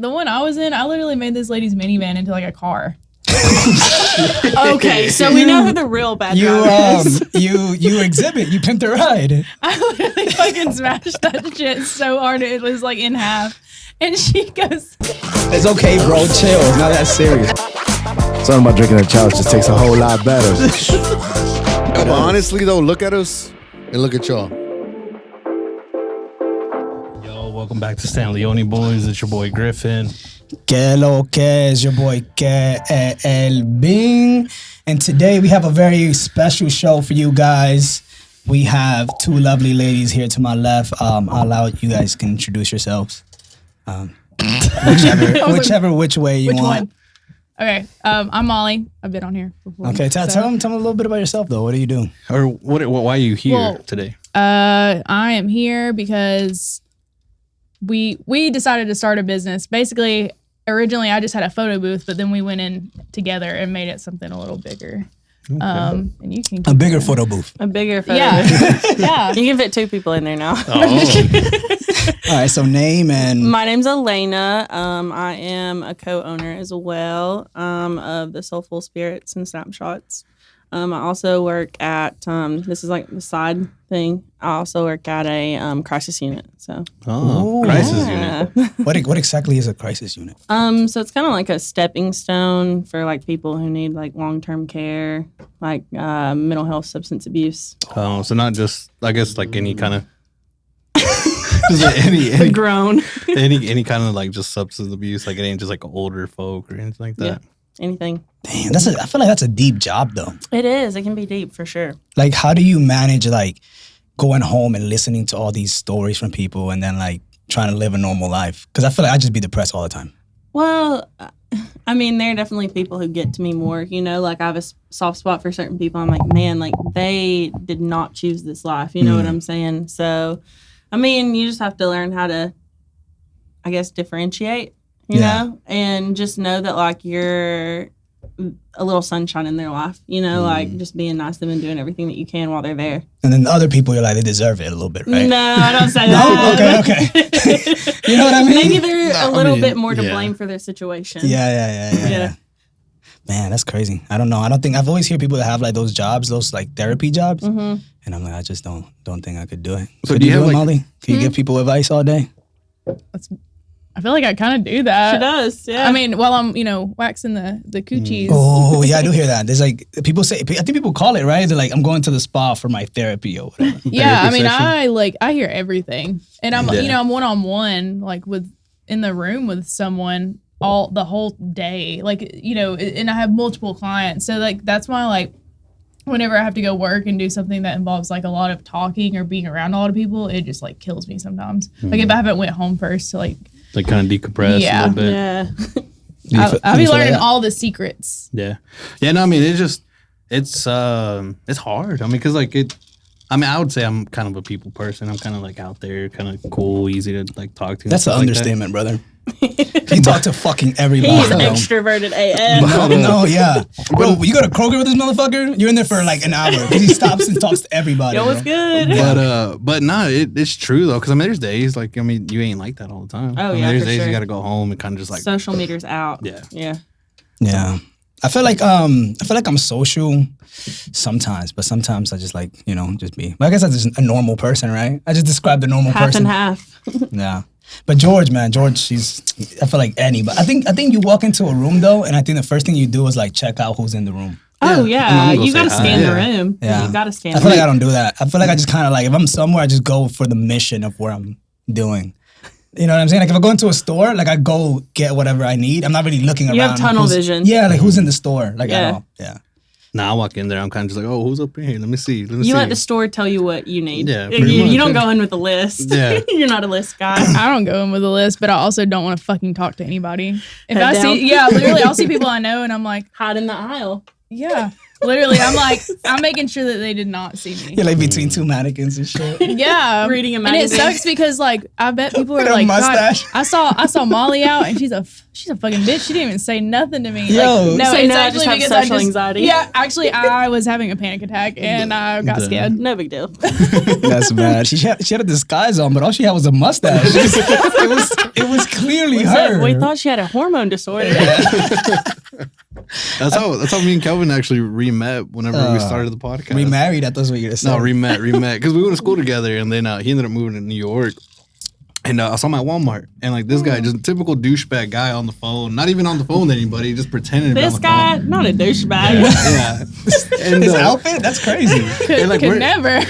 The one I was in, I literally made this lady's minivan into like a car. Okay, so we know who the real bad driver is. You exhibit. You pimped a ride. I literally fucking smashed that shit so hard it was like in half. And she goes, It's okay, bro. Chill. It's not that serious. Something about drinking a challenge just takes a whole lot better. But honestly, though, look at us and look at y'all. Yo, welcome back to Stan Leone Boys. It's your boy Griffin. Que lo que is your boy Que El Bing. And today we have a very special show for you guys. We have two lovely ladies here to my left. I'll allow you guys can introduce yourselves. Which way you which want. one? Okay, I'm Molly. I've been on here before. Okay, tell them a little bit about yourself though. What do you do? Or why are you here today? I am here because we decided to start a business. Basically, originally I just had a photo booth, but then we went in together and made it something a little bigger. Okay. And you can a bigger photo booth. A bigger photo booth. Yeah. You can fit two people in there now. Oh. All right, so name and... My name's Elena. I am a co-owner as well of the Soulful Spirits and Snapshots. I also work at, this is like the side thing, I also work at a crisis unit. So. Oh, crisis unit. What exactly is a crisis unit? So it's kind of like a stepping stone for like people who need like long-term care, like mental health, substance abuse. Oh, so not just, I guess, like any kind of... any grown. any kind of like just substance abuse, like it ain't just like older folk or anything like that. Yeah, anything. Damn, I feel like that's a deep job though. It is. It can be deep for sure. Like, how do you manage like going home and listening to all these stories from people and then like trying to live a normal life? Because I feel like I'd just be depressed all the time. Well, I mean, there are definitely people who get to me more, you know, like I have a soft spot for certain people. I'm like, man, like they did not choose this life. You know what I'm saying? So, I mean, you just have to learn how to, I guess, differentiate, you know, and just know that like you're a little sunshine in their life, you know, like just being nice to them and doing everything that you can while they're there. And then the other people, you're like, they deserve it a little bit, right? No, I don't say that. Okay. You know what I mean? Maybe they're a little bit more to blame for their situation. Yeah. Man, that's crazy. I don't know. I've always heard people that have like those jobs, those like therapy jobs. Mm-hmm. And I'm like, I just don't think I could do it. So do you have it, like, Molly? Can you give people advice all day? I feel like I kind of do that. She does, yeah. I mean, while I'm, waxing the coochies. Oh, yeah, I do hear that. There's like, people say, I think people call it, right? They're like, I'm going to the spa for my therapy or whatever. Yeah, I mean, I hear everything. And I'm, I'm one-on-one, like in the room with someone the whole day. Like, and I have multiple clients. So like, that's why like, whenever I have to go work and do something that involves like a lot of talking or being around a lot of people, it just like kills me sometimes. Mm-hmm. Like if I haven't went home first to like kind of decompress a little bit. Yeah. I'll be learning all the secrets. Yeah. Yeah, no, I mean, it's hard. I mean, because like I would say I'm kind of a people person. I'm kind of like out there, kind of cool, easy to like talk to. That's an understatement, brother. He talked to fucking everybody. He's extroverted AF. No, yeah. Bro, you go to Kroger with this motherfucker, you're in there for like an hour because he stops and talks to everybody. Yo, what's good? But no, it's true though, because I mean, there's days like, I mean, you ain't like that all the time. Oh, there's days you got to go home and kind of just like social meters out. Yeah. I feel like I'm social sometimes, but sometimes I just like, just be. But I guess I'm just a normal person, right? I just described a normal person. Half and half. Yeah. But George, I feel like anybody. I think you walk into a room though, and I think the first thing you do is like check out who's in the room. Oh yeah, you gotta scan the room. Yeah, you gotta scan. I feel like I don't do that. I feel like I just kind of like if I'm somewhere, I just go for the mission of where I'm doing. You know what I'm saying? Like if I go into a store, like I go get whatever I need. I'm not really looking around. You have tunnel vision. Yeah, like who's in the store? Like at all. Yeah. Nah, I walk in there, I'm kind of just like, oh, who's up in here? Let me see. You let the store tell you what you need. Yeah, you don't go in with a list. Yeah. You're not a list guy. I don't go in with a list, but I also don't want to fucking talk to anybody. If Head down. literally, I'll see people I know and I'm like, hide in the aisle. Yeah. Literally, I'm making sure that they did not see me. You're like between two mannequins and shit. Yeah, Reading a and it magazine. sucks because like I bet people are With a like, mustache. God, I saw Molly out and she's a fucking bitch. She didn't even say nothing to me. Yo. Like, no, Say it's no, I actually just have because social anxiety. Yeah, actually, I was having a panic attack and I got scared. No big deal. That's bad. She had a disguise on, but all she had was a mustache. it was clearly her. We thought she had a hormone disorder. That's how me and Kelvin actually re-met whenever we started the podcast. Remarried, I thought that's what you were gonna say. No, re-met. Because we went to school together, and then he ended up moving to New York. And I saw him at Walmart, and like this guy, just a typical douchebag guy on the phone, not even on the phone with anybody, just pretending to be on This the guy, phone. not a douchebag. Yeah. And, His outfit? That's crazy. and, like, Could we're, never.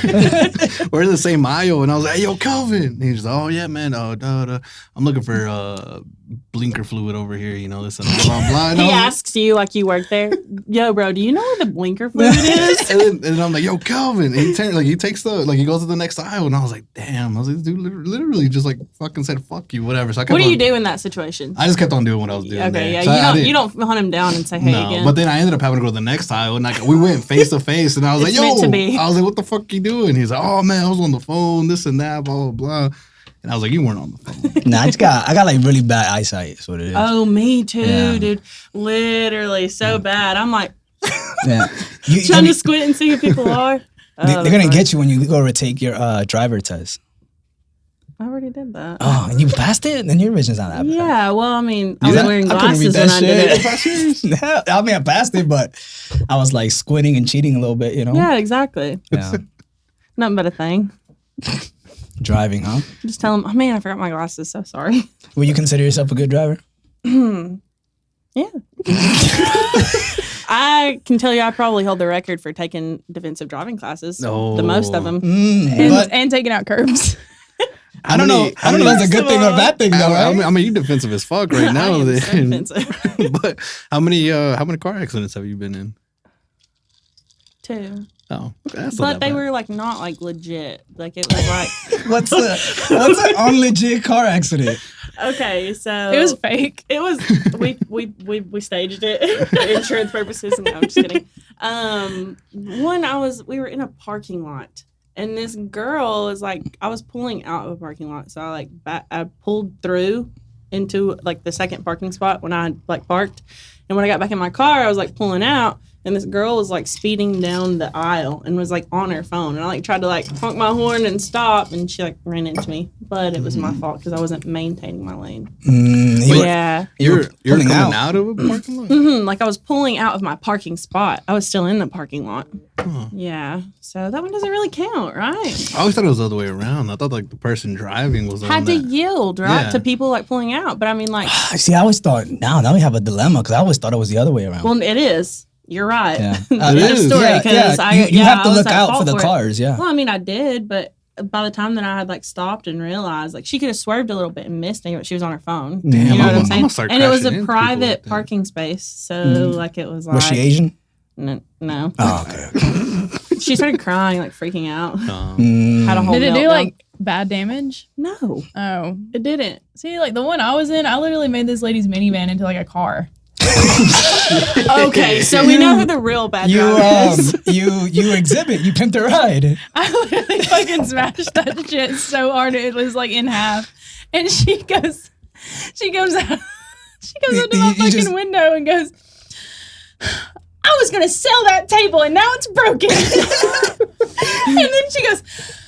we're in the same aisle, and I was like, "Hey, yo, Kelvin." And he's like, "Oh yeah, man. I'm looking for blinker fluid over here. You know this and blah blah." And He I was- asks you like you work there. Yo, bro, do you know where the blinker fluid is? and then I'm like, "Yo, Kelvin." And he takes he goes to the next aisle, and I was like, "Damn!" I was like, "This dude literally just like fucking said fuck you, whatever." So I kept What do on- you do in that situation? I just kept on doing what I was doing. Okay, there. yeah, So I didn't- you don't hunt him down and say hey No, again. but then I ended up having to go to the next aisle, and like we went face to face, and I was It's like, "Yo," meant to be. I was like, "What the fuck you doing?" He's like, "Oh man, I was on the phone, this and that, blah blah blah," and I was like, "You weren't on the phone." Nah, I got like really bad eyesight. Is what it is. Oh, me too, Yeah. dude. Literally so bad. I'm like Yeah. trying to squint and see who people are. They're gonna get you when you go retake your driver test. I already did that. Oh, and you passed it? Then your vision's not that bad. Yeah, well, I mean, I was Yeah, wearing I couldn't read glasses when that I did shit. it. I mean, I passed it, but I was like squinting and cheating a little bit, you know? Yeah, exactly. Yeah. Nothing but a thing. Driving, huh? Just tell them, oh man, I forgot my glasses. So sorry. Would you consider yourself a good driver? Yeah. I can tell you, I probably hold the record for taking defensive driving classes. No. The most of them. But And taking out curbs. I don't know. I don't know if that's a good thing or a bad thing, though, right? I mean, you defensive as fuck right I now. am so then. defensive. But how many car accidents have you been in? 2. Oh, okay, that's not But that they bad. were like not like legit. Like it was like What's an unlegit car accident? okay, so It was fake. It was we staged it for insurance purposes. No, I'm just kidding. We were in a parking lot, and this girl was like, I was pulling out of a parking lot, so I pulled through into like the second parking spot when I had like parked, and when I got back in my car, I was like pulling out. And this girl was like speeding down the aisle and was like on her phone. And I like tried to like honk my horn and stop, and she like ran into me. But it was my fault because I wasn't maintaining my lane. Yeah. You're pulling coming out. out of a parking lot. Like I was pulling out of my parking spot. I was still in the parking lot. Yeah. So that one doesn't really count, right? I always thought it was the other way around. I thought like the person driving was the Had one to that. yield, right? Yeah. To people like pulling out. But I mean, like, See, I always thought, now we have a dilemma because I always thought it was the other way around. well, it is. You're right. Yeah. End It of is. story. Yeah, Because yeah. You have to I was look at out fault for the it. cars, yeah. Well, I mean, I did, but by the time that I had like stopped and realized, like she could have swerved a little bit and missed me, but she was on her phone. Damn, You know what I'm I'm saying? gonna start And it was crashing a into people like private that. parking space, so like it was like Was she Asian? No. Oh, okay. She started crying, like freaking out. Mm. Had a whole Did it do meltdown. like bad damage? No, Oh. it didn't. See, like the one I was in, I literally made this lady's minivan into like a car. Okay, so we know who the real bad You driver is. you exhibit. You pimped a ride. I literally fucking smashed that shit so hard it was like in half. And she comes out, she goes up to my You fucking just- window and goes, I was gonna sell that table and now it's broken. And then she goes,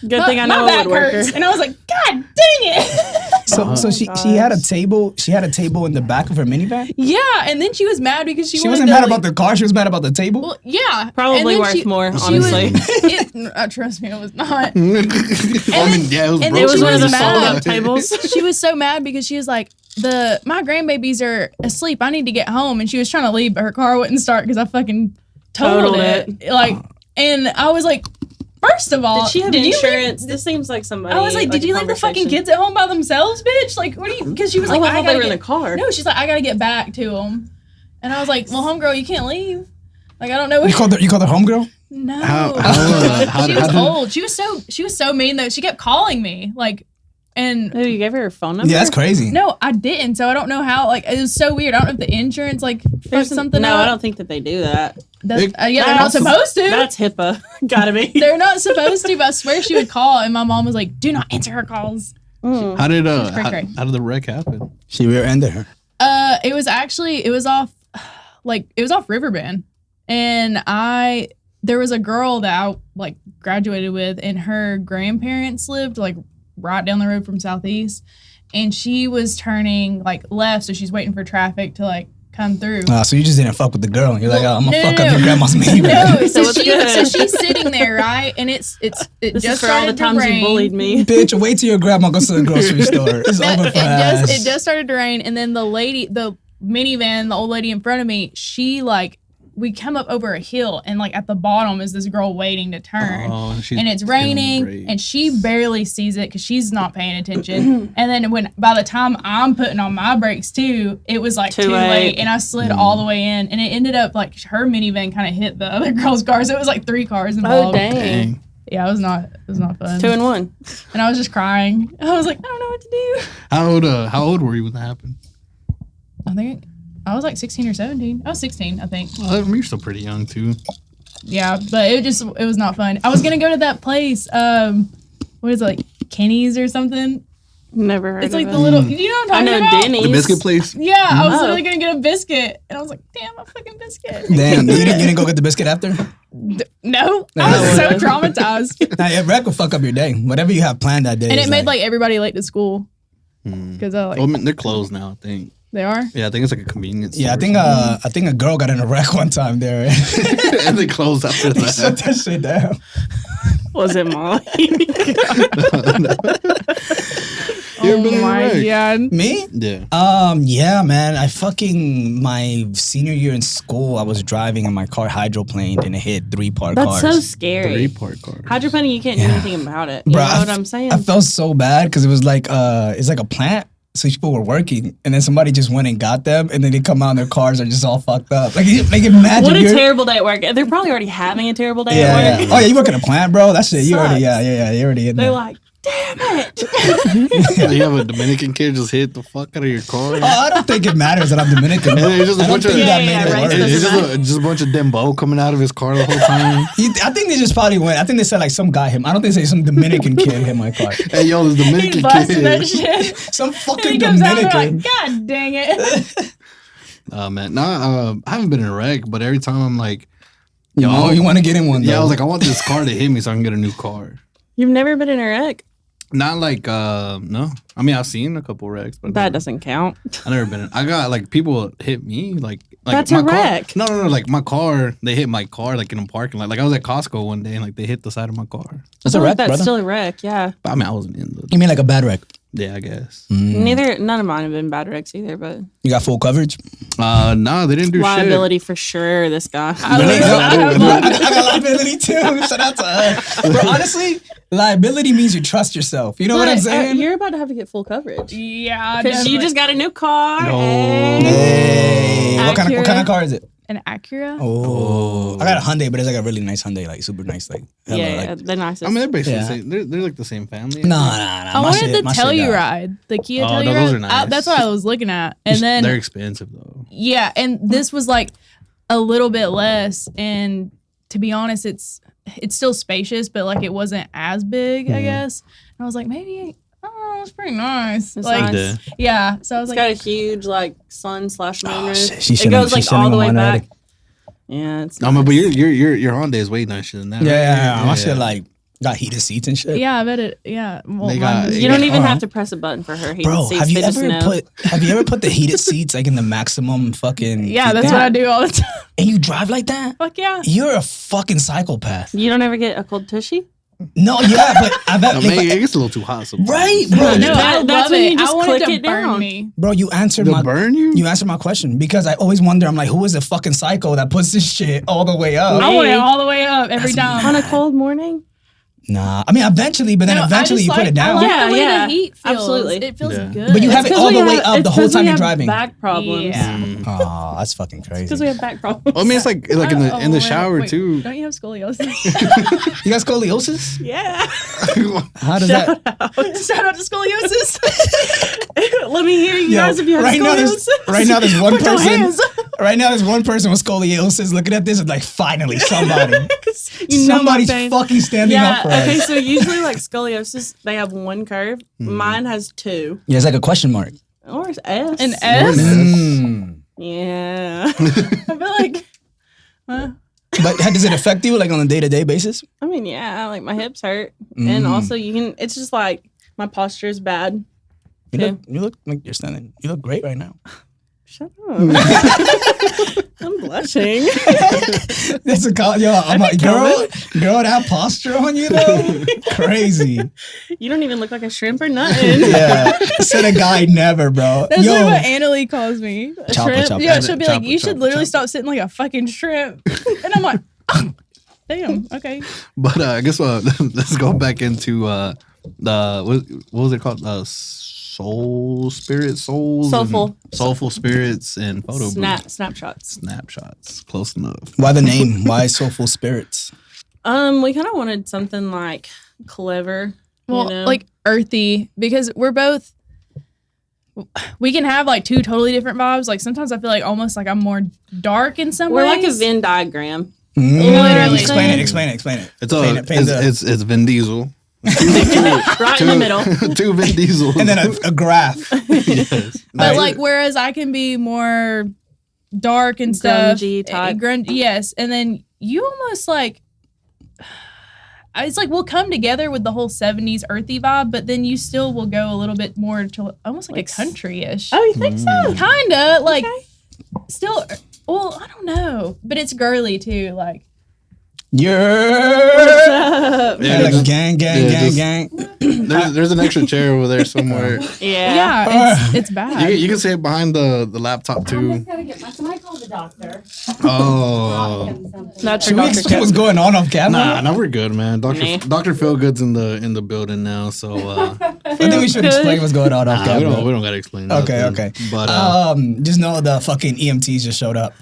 Good thing I know my a back woodworker. hurts. And I was like, God dang it. So she had a table. She had a table in the back of her minivan. Yeah, and then she was mad because she She wasn't to, mad like- about the car. She was mad about the table. Well, yeah. Probably And then worth more, she honestly. trust me, it was not. I mean, yeah, it was and broken. then It was she one of the was mad. fold-up tables. She was so mad because she was like, my grandbabies are asleep. I need to get home. And she was trying to leave, but her car wouldn't start because I fucking totaled it. Like, and I was like, first of all, Did she have you leave- insurance? This seems like somebody. I was like, did you leave the fucking kids at home by themselves, bitch? Like, what do you? Because she was like, I I thought gotta they were in get- the car. No, she's like, I gotta get back to them. And I was like, well, homegirl, you can't leave. Like, I don't know. You called her homegirl. No, how she did- was old. She was so mean though. She kept calling me like, and Oh, you gave her phone number? Yeah, that's crazy. no, I didn't. So I don't know how. Like, it was so weird. I don't know if the insurance like fucked something No, up. I don't think that they do that. They're not supposed to. That's HIPAA. Gotta be. They're not supposed to, but I swear she would call, and my mom was like, "Do not answer her calls." How did cray. how did the wreck happen? She rear-ended her. It was off Riverbend, and there was a girl that I like graduated with, and her grandparents lived like right down the road from Southeast, and she was turning like left, so she's waiting for traffic to like come through. So you just didn't fuck with the girl. You're like, I'm gonna fuck up your grandma's minivan. No, so she's sitting there, right? And it This just is for all the started to times rain. you bullied me. Bitch, wait till your grandma goes to the grocery store. It's over for her It just started to rain, and then the minivan, the old lady in front of me, she like, we come up over a hill, and like at the bottom is this girl waiting to turn, and it's raining, and she barely sees it because she's not paying attention. And then by the time I'm putting on my brakes too, it was like too late, and I slid all the way in, and it ended up like her minivan kind of hit the other girl's car, so it was like 3 cars involved. Oh dang. Yeah, it was not fun. 2 and 1. And I was just crying. I was like, I don't know what to do. How old were you when that happened? I think I was like 16 or 17. I was 16, I think. Well, you're still pretty young too. Yeah, but it was not fun. I was gonna go to that place. What is it, like Kenny's or something? Never heard It's of like it. the little. You know what I'm I talking know about? Denny's. The biscuit place. Yeah, I was Oh. literally gonna get a biscuit, and I was like, "Damn, a fucking biscuit." Damn, you didn't go get the biscuit after? No, I was so traumatized, Nah, yeah, wreck will fuck up your day. Whatever you have planned that day. and is it made like everybody late to school Hmm. because I like Well, I mean, they're closed now, I think. they are. Yeah, I think it's like a convenience Yeah, store I think a girl got in a wreck one time there. and they closed after They shut that. that shit down. Was it Molly? You ever been in a wreck? god! Me? Yeah. Yeah, man. My senior year in school, I was driving and my car hydroplaned and it hit 3 parked That's cars. so scary. 3-part car. Hydroplaning, you can't do anything about it. You Bro, know what I'm saying? I felt so bad because it was like it's like a plant. So people were working, and then somebody just went and got them, and then they come out and their cars are just all fucked up. Like imagine. What a terrible day at work. They're probably already having a terrible day Yeah, at work. yeah. Oh yeah, you work in a plant, bro. That's it. You already, Sucks. you're already in They're there. like, damn it. You have a Dominican kid just hit the fuck out of your car. Oh, I don't think it matters that I'm Dominican. And Bro. it's just a I don't bunch of think that Yeah, made it right. worse. it's just a bunch of Dembo coming out of his car the whole time. I think they just probably went. I think they said like some guy hit. I don't think they say some Dominican kid hit my car. Hey, yo, this He Dominican busted that kid. shit. Some And fucking he comes out and Dominican. they're like, God dang it! Oh man, no, I haven't been in a wreck, but every time I'm like, Yo, you want to get in one? yeah, I though. was like, I want this car to hit me so I can get a new car. You've never been in a wreck? Not like, no. I mean, I've seen a couple wrecks, but That doesn't count. I never been in. I got like people hit me, like That's my a car. wreck. No, like my car. They hit my car like in a parking lot. Like I was at Costco one day and like they hit the side of my car. That's a wreck, That's brother. still a wreck, yeah. But I mean, I wasn't in the. You mean like a bad wreck? Yeah, I guess. None of mine have been bad wrecks either, but You got full coverage? No, they didn't do liability for sure, this guy. I got liability too. Shout out to her. Bro, honestly, liability means you trust yourself. You know what I'm saying? You're about to have to get full coverage. Yeah, Because you just got a new car. No. Hey, what kind Acura. of car is it? an Acura. Oh, I got a Hyundai, but it's like a really nice Hyundai, like super nice, like hella, Yeah, like, the nicest. I mean, they're basically Yeah. the same. They're like the same family. nah. I My wanted shit- my the shit got- Telluride, the Kia Oh, Telluride. no, those are nice. That's what I was looking at, and then they're expensive though. yeah, and this was like a little bit less. And to be honest, it's still spacious, but like it wasn't as big, I guess. And I was like, maybe. Oh, it's pretty nice. It's like, nice. yeah. So I was It's like, got a huge like sun/moon roof. shit, she It shouldn't- goes she like shouldn't all the way even wanna back. Yeah, it's No, nice. but your Honda is way nicer than that. Yeah, right? my shit like got heated seats and shit. yeah, I bet it. Yeah, well, They mine got- was- You don't even Uh-huh. have to press a button for her. Heated Bro, seats, have you they just ever know. put the heated seats like in the maximum fucking? yeah, that's what I do all the time. And you drive like that? Fuck yeah. You're a fucking psychopath. You don't ever get a cold tushy? No, yeah, but I've I mean, it gets a little too hot sometimes. right, bro. No, That- I that's love when it. you just I wanted click to it burn down. me. Bro, you answered To my burn you? You answered my question because I always wonder. I'm like, who is the fucking psycho that puts this shit all the way up? I want it all the way up every That's time. On a cold morning? Nah, I mean eventually, but then No, I eventually just you put it I down. like Yeah, the way yeah, the heat feels. absolutely. It feels Yeah. good. But you have it all the way up the whole time you're driving. Back problems. Yeah. Oh, that's fucking Because crazy. we have back problems. I mean, it's like in the wait, shower wait, too. Don't you have scoliosis? You got scoliosis? Yeah. How does that? Shout out to scoliosis. Let me hear you Yo, guys if you have right now, scoliosis. there's one Put your person. hands. Right now, there's one person with scoliosis looking at this and like, finally, somebody. You know my Somebody's pain. fucking standing up for Okay, us. so usually like scoliosis, they have one curve. Mine has two. Yeah, it's like a question mark. Or it's S. An S? Yeah. I feel like, But does it affect you like on a day-to-day basis? I mean, yeah, like my hips hurt. And also it's just like my posture is bad. You look like you're standing. You look great right now. Shut up. I'm blushing. That's a I'm like, girl, that posture on you though, crazy. You don't even look like a shrimp or nothing. Yeah, said a guy never, bro. That's like what Annalie calls me. A Chopper, shrimp. chopper. Yeah, she'll be like, Chopper, you should chopper, literally chopper. stop sitting like a fucking shrimp. And I'm like, oh, damn, okay. But I guess let's go back into the what was it called? Soulful spirits and photo booths. Snapshots. Close enough. Why the name? Why Soulful Spirits? We kind of wanted something like clever. Well, you know? like earthy, because we can have like two totally different vibes. Like sometimes I feel like almost like I'm more dark in some we're ways. like a Venn diagram. Literally. Explain it. It's Vin Diesel. Right in the middle. Two Vin Diesels. And then a graph. Yes. But like, whereas I can be more dark and stuff. Grungy type. Yes. And then you almost like, it's like we'll come together with the whole 70s earthy vibe, but then you still will go a little bit more to almost like a country-ish. Oh, you think so? Kinda. Like, still, well, I don't know. But it's girly too. Like, Yeah, Yeah, like just- gang. There's an extra chair over there somewhere. Yeah. it's bad. You can see it behind the laptop too. Somebody call the doctor. Oh, That's Should your we doctor. explain what's going on off camera? no, we're good, man. Nah. Dr. Feelgood's in the building now, so I think we should explain what's going on off we camera. don't gotta explain. Okay, nothing. okay. But Just know the fucking EMTs just showed up.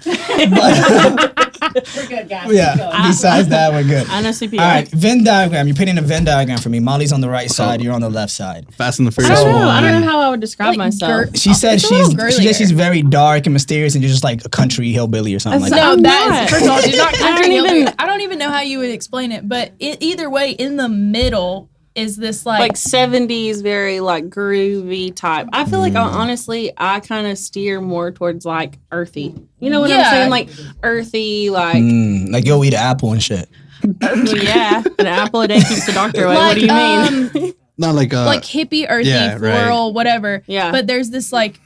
We're good, guys. Yeah. Besides that, we're good. I know CPR. All right, Venn diagram. You're painting a Venn diagram for me. Molly's on the right side. You're on the left side. Fast and the I Furious don't know. I don't one. know how I would describe myself. She said It's a little she's girlier. very dark and mysterious, and you're just like a country hillbilly or something like That's- that. No, I'm that not. is, first of all, she's not country even- hillbilly. I don't even know how you would explain it, but either way, in the middle is this Like 70s, very like groovy type. I feel like honestly, I kind of steer more towards like earthy. You know what I'm Yeah. saying? Like earthy, like Like yo, eat an apple and shit. well, yeah, an apple a day keeps the doctor away. What do you mean? Not like hippie, earthy, yeah, right. floral, whatever. Yeah. But there's this like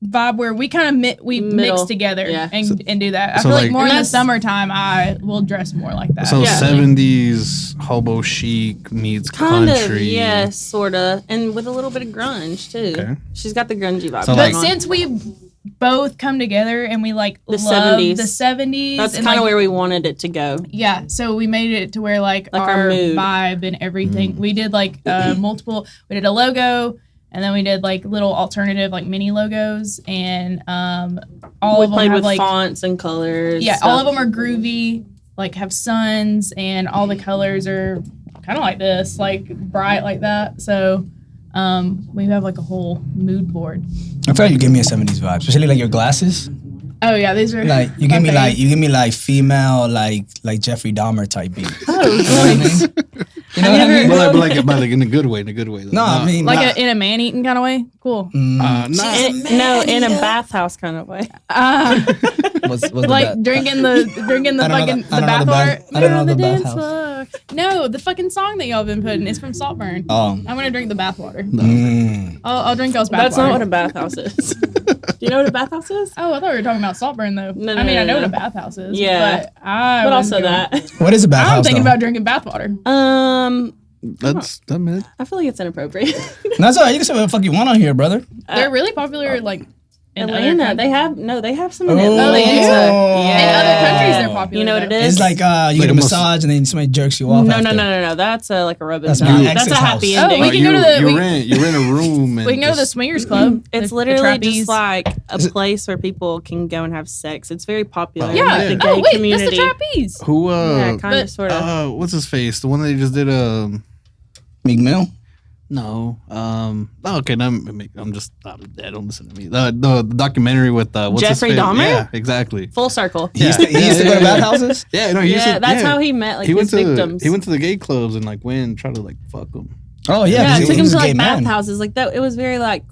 vibe where we kind of we mix Middle, together yeah. and do that. I so feel like like- more in And the that's- summertime, I will dress more like that. so Yeah. 70s hobo chic meets Kind country. of, yes, sort of, and with a little bit of grunge too. Okay. She's got the grungy vibe. So, but like- since we both come together and we like The love 70s. the 70s, that's and, kind of like, where we wanted it to go. yeah, so we made it to where like Like our our mood. vibe and everything. We did like multiple. We did a logo, and then we did like little alternative like mini logos, and all We of them played have with like fonts and colors. yeah, stuff. all of them are groovy. Like have suns, and all the colors are kind of like this, like bright like that. So we have like a whole mood board. I feel like you give me a 70s vibe, especially like your glasses. Oh yeah, these are Like you give me okay. like female like Jeffrey Dahmer type beat. Oh, You know what I mean? You know what I mean? But like in a good way, though. No, I mean like in a man eating kind of way. Cool. not no, in a bathhouse kind of way. what's the Like bet? drinking the I don't know fucking the- I don't know the bath bath- water. I don't know the the dance bathhouse. floor. No, the fucking song that y'all been putting is from Saltburn. Oh. I'm gonna drink the bath water. Mm. I'll drink y'all's bath That's water. not what a bathhouse is. Do you know what a bathhouse is? Oh, I thought we were talking about Saltburn though. No, I mean, I know no. what a bathhouse is. Yeah. but I But was also that. What is a bathhouse? I'm thinking though? about drinking bath water. that's that man. I feel like it's inappropriate. That's all right. You can say what the fuck you want on here, brother. They're really popular, like in other Atlanta, countries. they have some in Oh, Atlanta. they do? Yeah. In other countries, they're popular. You know what it though. is? It's like you Like get a a massage and then somebody jerks you off. No, after. no. That's like a rub and That's down. my That's ex's a happy house. ending. We can go to the- you rent a room and We can go to the just- swingers club. It's the literally trapeze. just like a place where people can go and have sex. It's very popular yeah. in like, the Oh gay wait, community. that's the trapeze. who Yeah, kind but- of, sort of. what's his face? The one that just did Meek Mill. No. Okay. No, I'm just. Don't listen to me. The documentary with what's Jeffrey his face? Dahmer? Yeah, exactly. Full circle. He used to go to bathhouses? Yeah, no, he used to, That's how he met like his victims. He went to the gay clubs and like went and tried to like fuck them. Oh, yeah. Yeah, 'cause it took he him was to a gay like man. bathhouses. Like that, it was very like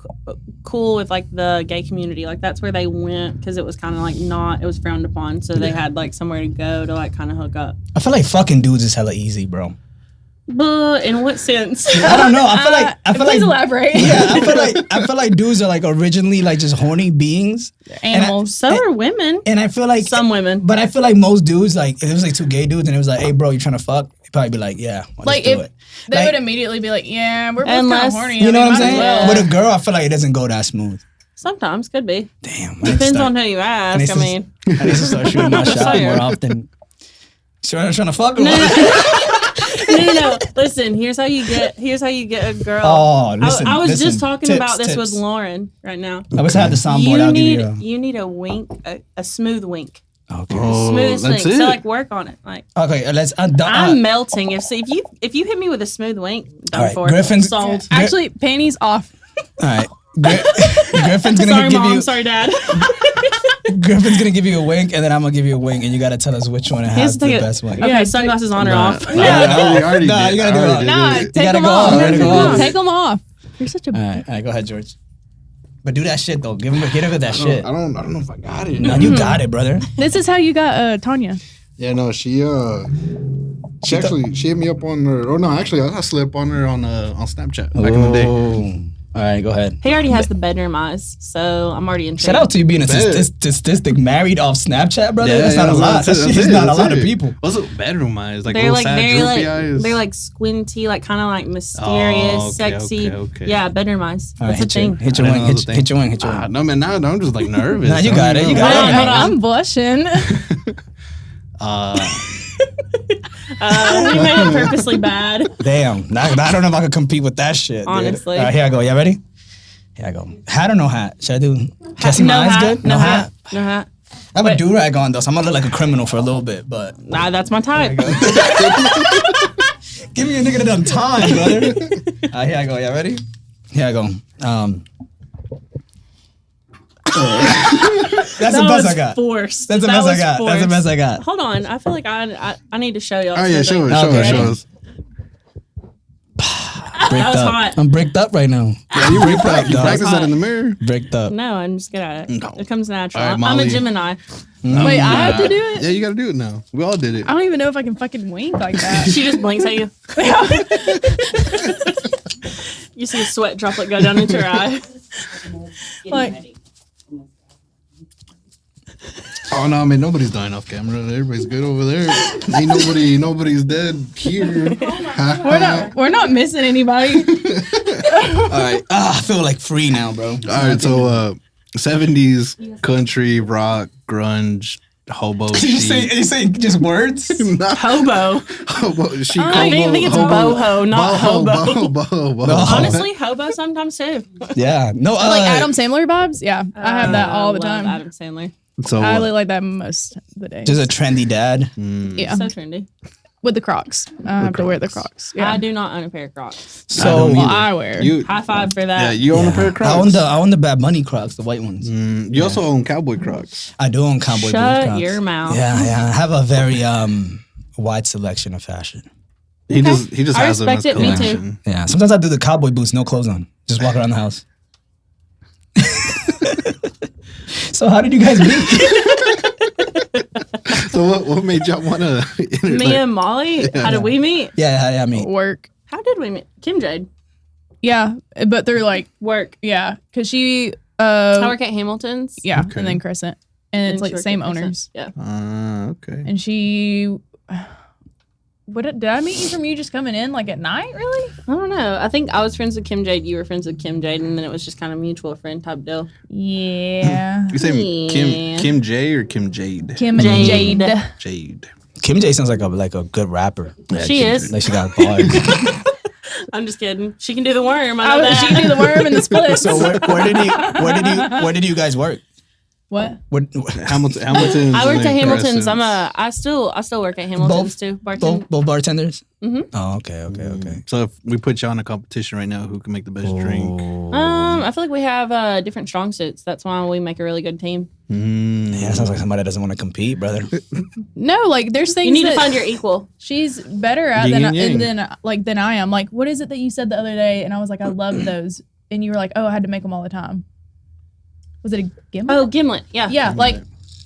cool with like the gay community. Like that's where they went because it was kind of like not, it was frowned upon. So they had like somewhere to go to like kind of hook up. I feel like fucking dudes is hella easy, bro. In what sense? I don't know. I feel Please like elaborate. yeah, I feel like dudes are like originally like just horny beings. Animals. So are women. And I feel like Some women. But I feel like most dudes, like if it was like two gay dudes and it was like, hey bro, you trying to fuck? They'd probably be like, yeah, well, Like let's do if it. they Like, would immediately be like, yeah, we're both kind of Unless- horny. you know what I'm might as saying? well. With a girl, I feel like it doesn't go that smooth. Sometimes could be. Damn. Depends on who you ask. I mean, I need to start shooting my shot Sorry. more often. So I'm trying to fuck her. no. Listen, here's how you get a girl. Oh, listen. I was listen. just talking Tips, about this tips. with Lauren right now. I wish I had the soundboard. I'll give you You need a wink, a smooth wink. Okay. Smooth that's wink. it. So like work on it. Like Okay, let's. I'm melting. If you hit me with a smooth wink, done All right, for. Griffin's- Sold. Actually, panties off. All right. Griffin's gonna Sorry, give mom. you. Sorry, dad. Griffin's gonna give you a wink, and then I'm gonna give you a wink, and you gotta tell us which one has the best wink. Okay, sunglasses on or off. I already Nah, did. you gotta do I it. already Nah, did. take gotta them go off. off, you gotta go off. Take them off. You're such a. All right, go ahead, George. But do that shit though. Get her with that shit. I don't know if I got it. No, you got it, brother. This is how you got Tanya. Yeah, no, she hit me up on her. Oh no, actually, I slept on her on Snapchat back in the day. All right, go ahead. He already has the bedroom eyes, so I'm already in. Shout out to you being a statistic married off Snapchat, brother. Yeah, that's not a lot. That's not a lot of people. What's it? Bedroom eyes, like They're little like sad, very droopy like eyes. they're like squinty, like kind of like mysterious, Oh, okay, sexy. okay. Yeah, bedroom eyes. All right, That's a hit your thing. hit your I wing. didn't know that was a Hit your wing. Hit your wing. No, man, now I'm just like nervous. Nah, you got it, you got Hold it. on, hold on. I'm blushing. He made it purposely bad. Damn. I don't know if I could compete with that shit. Dude. Honestly. All right, here I go. Y'all ready? Here I go. Hat or no hat? Should I do? Can I see my eyes good? No hat. No hat. I have a do-rag on though, so I'm gonna look like a criminal for a little bit, but Nah, that's my type. give me a nigga that done time, brother. Here I go. Y'all ready? Here I go. That's the best I got. Forced. That's the That best I was got. That's the forced. best I got. Hold on, I feel like I need to show y'all. Oh yeah, something. show us. Bricked That was up. hot. I'm bricked up right now. Yeah, you up, practice dog. that in the mirror. Bricked up. No, I'm just good at it. No. It comes natural. All right, I'm a Molly. Gemini. Wait, I have to do it? Yeah, you gotta do it now. We all did it. I don't even know if I can fucking wink like that. She just blinks at you. You see a sweat droplet go down into her eye. Like, Oh no, I mean nobody's dying off camera. Everybody's good over there. Ain't nobody's dead here. we're not missing anybody. All right. I feel like free now, bro. All right, so 70s country rock grunge hobo. You say just words? Hobo. hobo chic. I think it's boho, not hobo. Boho. Honestly, hobo sometimes too. Yeah. No. Like Adam Sandler vibes? Yeah. I have that all the love time. Adam Sandler. So I look like that most of the day. Just a trendy dad. Yeah. So trendy. With the Crocs. I have to wear the Crocs. Yeah. I do not own a pair of Crocs. So Well, I wear. you, High five for yeah, that. you own a pair of Crocs. I own the Bad Bunny Crocs, the white ones. You also own cowboy Crocs. I do own cowboy boots Shut Crocs. your mouth. Yeah. I have a very wide selection of fashion. He just I has them as respect it, me too. collection. Yeah. Sometimes I do the cowboy boots, no clothes on. Just walk around the house. So how did you guys meet? So what made y'all want to? Me and Molly, how did we meet? Yeah, I mean. Work. How did we meet? Kim Jade. Yeah. But they're like, Work. yeah. Because she, I work at Hamilton's. yeah. Okay. And then Crescent. And it's And like she the worked same at Crescent. owners. Yeah. Okay. And she, did I meet you from you just coming in like at night, really? I don't know. I think I was friends with Kim Jade. You were friends with Kim Jade, and then it was just kind of mutual friend type deal. Yeah. You say Yeah. Kim J or Kim Jade? Kim Jade. Jade. Jade. Kim J sounds like a good rapper. She is. Like she got bars. I'm just kidding. She can do the worm. I know that. She can do the worm and the split. So where did you guys work? What? Hamilton's. I worked at Hamilton's. Crescents. I still work at Hamilton's too. Both bartenders. Mm-hmm. Oh, okay. So if we put you on a competition right now, who can make the best drink? I feel like we have different strong suits. That's why we make a really good team. Yeah, that sounds like somebody that doesn't want to compete, brother. No, like there's things You need to that find your equal. she's better at Yin than and than I am. Like, what is it that you said the other day? And I was like, I love those. And you were like, oh, I had to make them all the time. Was it a gimlet? Oh, gimlet. Yeah. Yeah, like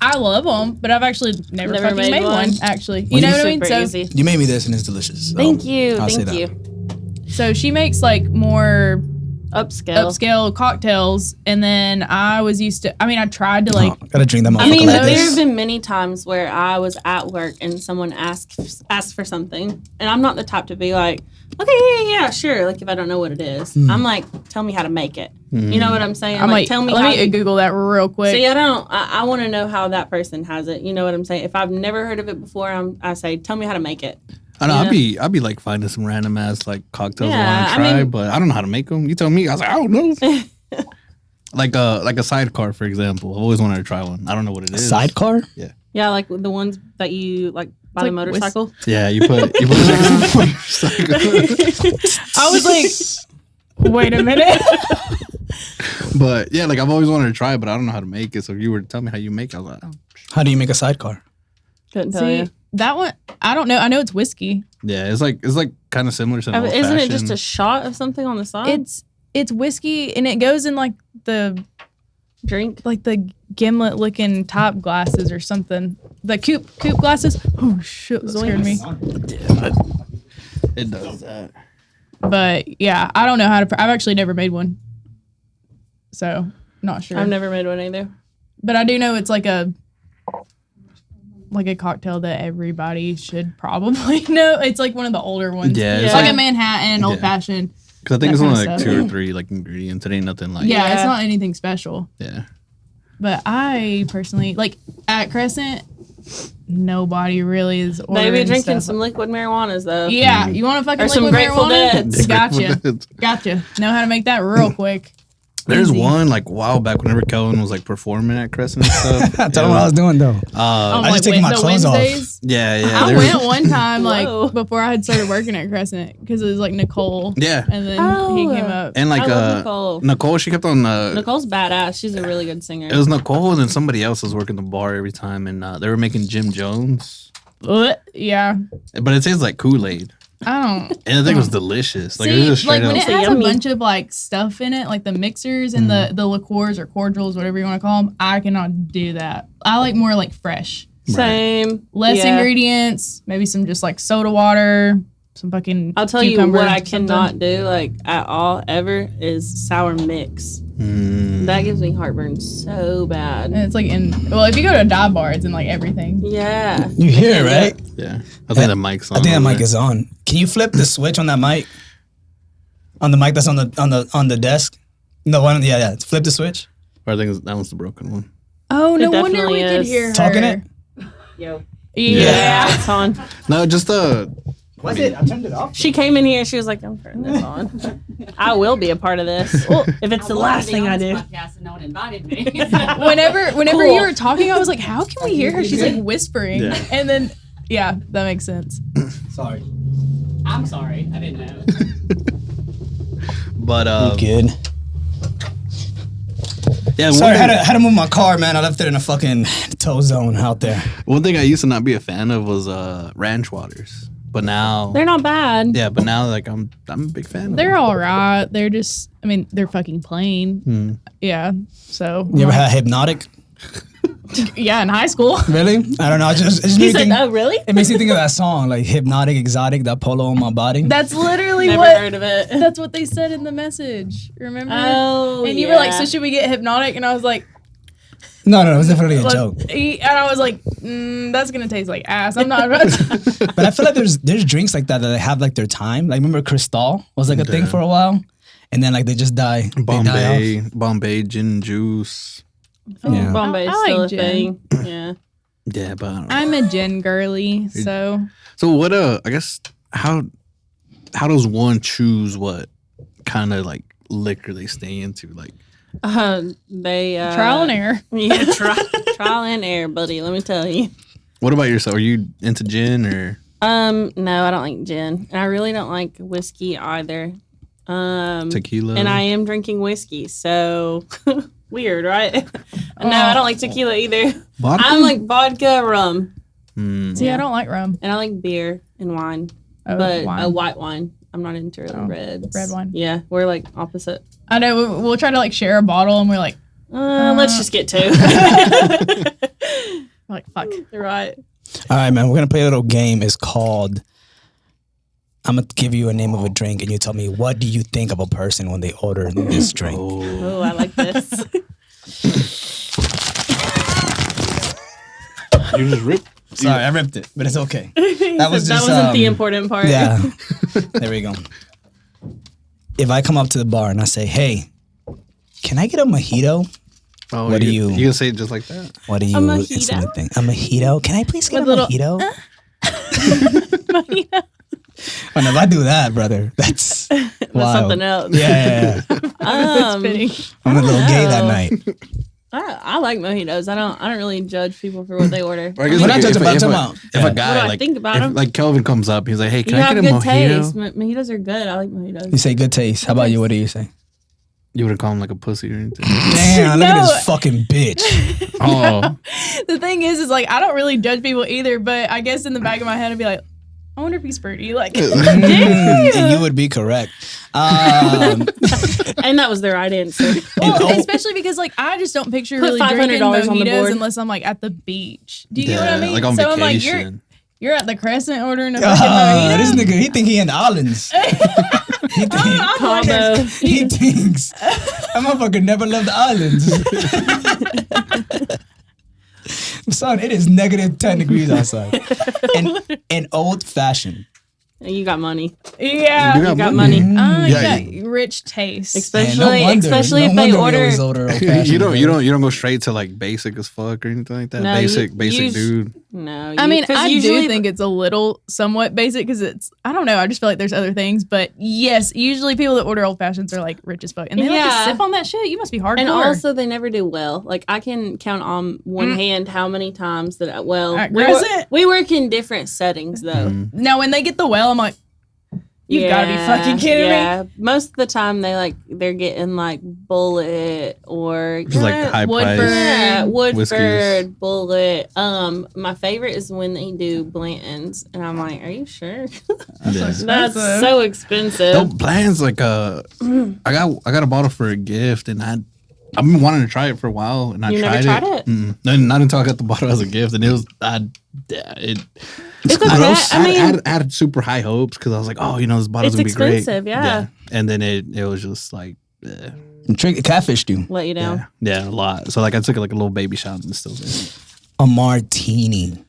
I love them, but I've actually never fucking made one. Actually, you Well, know you- what I mean? Super So, easy. You made me this and it's delicious. So Thank you. I'll say Thank that. you. so she makes like more Upscale. cocktails, and then I was used to. I mean, I tried to like. Oh, gotta drink them. I mean, like there this. have been many times where I was at work and someone asked for something, and I'm not the type to be like, okay, yeah, sure. Like if I don't know what it is, I'm like, tell me how to make it. You know what I'm saying? I'm like, tell me. let how me Google that real quick. See, I want to know how that person has it. You know what I'm saying? If I've never heard of it before, I say, tell me how to make it. I know. You I'd be like finding some random ass like cocktails Yeah, I want I to try, mean- but I don't know how to make them. You tell me. I was like, I don't know. like a sidecar, for example. I've always wanted to try one. I don't know what it is. Sidecar? Yeah, like the ones that you like buy the like motorcycle. Yeah, you put I was like, wait a minute. But yeah, like I've always wanted to try it, but I don't know how to make it. So if you were to tell me how you make it, I was like, oh. How do you make a sidecar? Couldn't tell See, you. that one, I don't know. I know it's whiskey. Yeah, it's like kind of similar to an Isn't it just old-fashioned. a shot of something on the side? It's whiskey, and it goes in like the Drink. gimlet looking top glasses or something. The coupe glasses. Oh shit, that scared me. It does that. But yeah, I don't know how to. I've actually never made one, so not sure. I've never made one either. But I do know it's like a cocktail that everybody should probably know. It's like one of the older ones. Yeah, It's it's like like- a Manhattan, old Yeah. fashioned. Because I think That it's only kinda like stuff. 2 or 3 like ingredients. It ain't nothing like Yeah, it's Yeah. not anything special. yeah. But I personally like at Crescent, nobody really is ordering Maybe drinking stuff. some liquid marijuanas though. Yeah, you want to fucking Or some liquid Grateful marijuana? Deads. Gotcha, gotcha. Know how to make that real quick. There's Easy. one like a while back whenever Kelvin was like performing at Crescent and stuff. Tell them what I was doing though. On, I just taking my the clothes off. Wednesdays. Yeah. I there was- went one time Whoa. like before I had started working at Crescent because it was like Nicole. Yeah. And then he came up. And like I love Nicole. she kept on Nicole's badass. She's a really good singer. it was Nicole and then somebody else was working the bar every time and they were making Jim Jones. Yeah. But it tastes like Kool-Aid. I don't. And I think it was delicious. Like it See, was just straight like when up. it has Yummy. a bunch of like stuff in it, like the mixers and the liqueurs or cordials, whatever you want to call them, I cannot do that. I like more like fresh, Same. less Yeah. ingredients, maybe some just like soda water, some fucking. I'll tell you cucumber what I or something. cannot do like at all ever is sour mix. That gives me heartburn so bad. And it's like if you go to a dive bar, it's in like everything. Yeah. You hear it, right? Yeah. I think that mic's on. I think that over mic there. is on. Can you flip the switch on that mic? On the mic that's on the desk? No one. Yeah. Flip the switch. Or I think that one's the broken one. Oh, no It wonder definitely we could is. hear her. Talking it? Yo. Yeah. It's on. No, just Was it? I turned it off. She came in here. She was like, "I'm turning this on. I will be a part of this. Well, if it's the last thing I do." Podcast and no one invited me. Whenever Cool. you were talking, I was like, how can we hear her? She's like whispering. Yeah. And then, yeah, that makes sense. Sorry. I'm sorry. I didn't know. but Good. yeah, Sorry, I had to move my car, man. I left it in a fucking tow zone out there. one thing I used to not be a fan of was ranch waters. But now They're not bad. yeah, but now like I'm a big fan of They're them. all right. They're just, I mean, they're fucking plain. Yeah. So, You ever had Hypnotic? yeah, in high school. Really? I don't know. It just He makes me said, think, "Oh, really?" it makes me think of that song, like Hypnotic, Exotic, that polo on my body. That's literally Never what. heard of it. That's what they said in the message. Remember? Oh, and you were like, so should we get hypnotic? And I was like, No, it was definitely a joke. and I was like, that's gonna taste like ass. I'm not about to. But I feel like there's drinks like that they have like their time. Like remember Cristal was like a thing for a while, and then like they just die. They die Bombay gin juice. off. Yeah. Bombay's I like still a gin. thing. Yeah. Yeah, but I don't know. I'm a gin girly, so So what I guess how does one choose what kind of like liquor they stay into? Like They Trial and error. Yeah, trial and error, buddy. Let me tell you. What about yourself? Are you into gin or? No, I don't like gin, and I really don't like whiskey either. Tequila. And I am drinking whiskey, so weird, right? No, I don't like tequila either. Vodka? I'm like vodka, rum, See, I don't like rum. and I like beer and wine, Oh, but wine. a white wine. I'm not into really reds. red wine. Yeah, we're like opposite. I know we'll try to like share a bottle, and we're like, Let's just get two. we're like fuck. You're right. All right, man. We're gonna play a little game. It's called. I'm gonna give you a name of a drink, and you tell me what do you think of a person when they order this drink. Oh, I like this. You just ripped. Sorry, I ripped it, but it's okay. That wasn't the important part. Yeah. There we go. If I come up to the bar and I say, "Hey, can I get a mojito?" Oh, What do you- You gonna say it just like that? What do you? mojito? It's a thing. A mojito? Can I please get With a little- mojito? And if I do that, brother, that's wild. something else. Yeah. Um, Fitting. I'm a little gay that know. night. I like mojitos. I don't really judge people for what they order. Or I guess We're like not judging about if them a- out. If Yeah. a guy What do I like think about if, him? like Kelvin comes up, he's like, "Hey, can You I have get a good mojito?" taste. Mojitos are good. I like You mojitos. say good taste. How about you? What do you say? You would have called him like a pussy or anything. Damn, look at No. this fucking bitch. Oh, The thing is like I don't really judge people either, but I guess in the back of my head I'd be like, I wonder if he's pretty. Like, And you would be correct. And that was the right answer. well, oh. especially because like I just don't picture Put really drinking $500 on the mojitos board. unless I'm like at the beach. Do you get what I yeah, mean? like on so I'm like, vacation. you're at the Crescent ordering a fucking mojito. This nigga, he think he in the islands. He think, Combo. he thinks that motherfucker never left the islands. Son, it is negative 10 degrees outside. And old fashioned. You got money. Yeah. You You got money. You Yeah, got rich taste. Especially if they order. you don't go straight to like basic as fuck or anything like that. No, basic you- dude. No, I mean, 'cause I usually do think it's a little somewhat basic because it's, I don't know, I just feel like there's other things. But yes, usually people that order old fashions are like rich as fuck. And they like Yeah. to sip on that shit. You must be hardcore. And also, they never do well. Like I can count on one hand how many times that. At We Crescent? we work in different settings though. Now, when they get the well, I'm like, you've got to be fucking kidding me. Yeah, most of the time they're getting like Bullet or Just like high Woodford. price. yeah, Woodford, whiskeys. Bullet. My favorite is when they do Blanton's, and I'm like, are you sure? Yeah. That's so expensive. No, Bland's like I got a bottle for a gift and I've been wanting to try it for a while and I You tried never tried it. it? Mm-mm. No, not until I got the bottle as a gift and it was It's okay. gross. I mean, I had super high hopes because I was like, oh, this bottle's It's gonna be expensive, great. yeah. And then it was just like, eh. Catfished you. let you down. yeah, a lot. So like I took like a little baby shot and still did. A martini.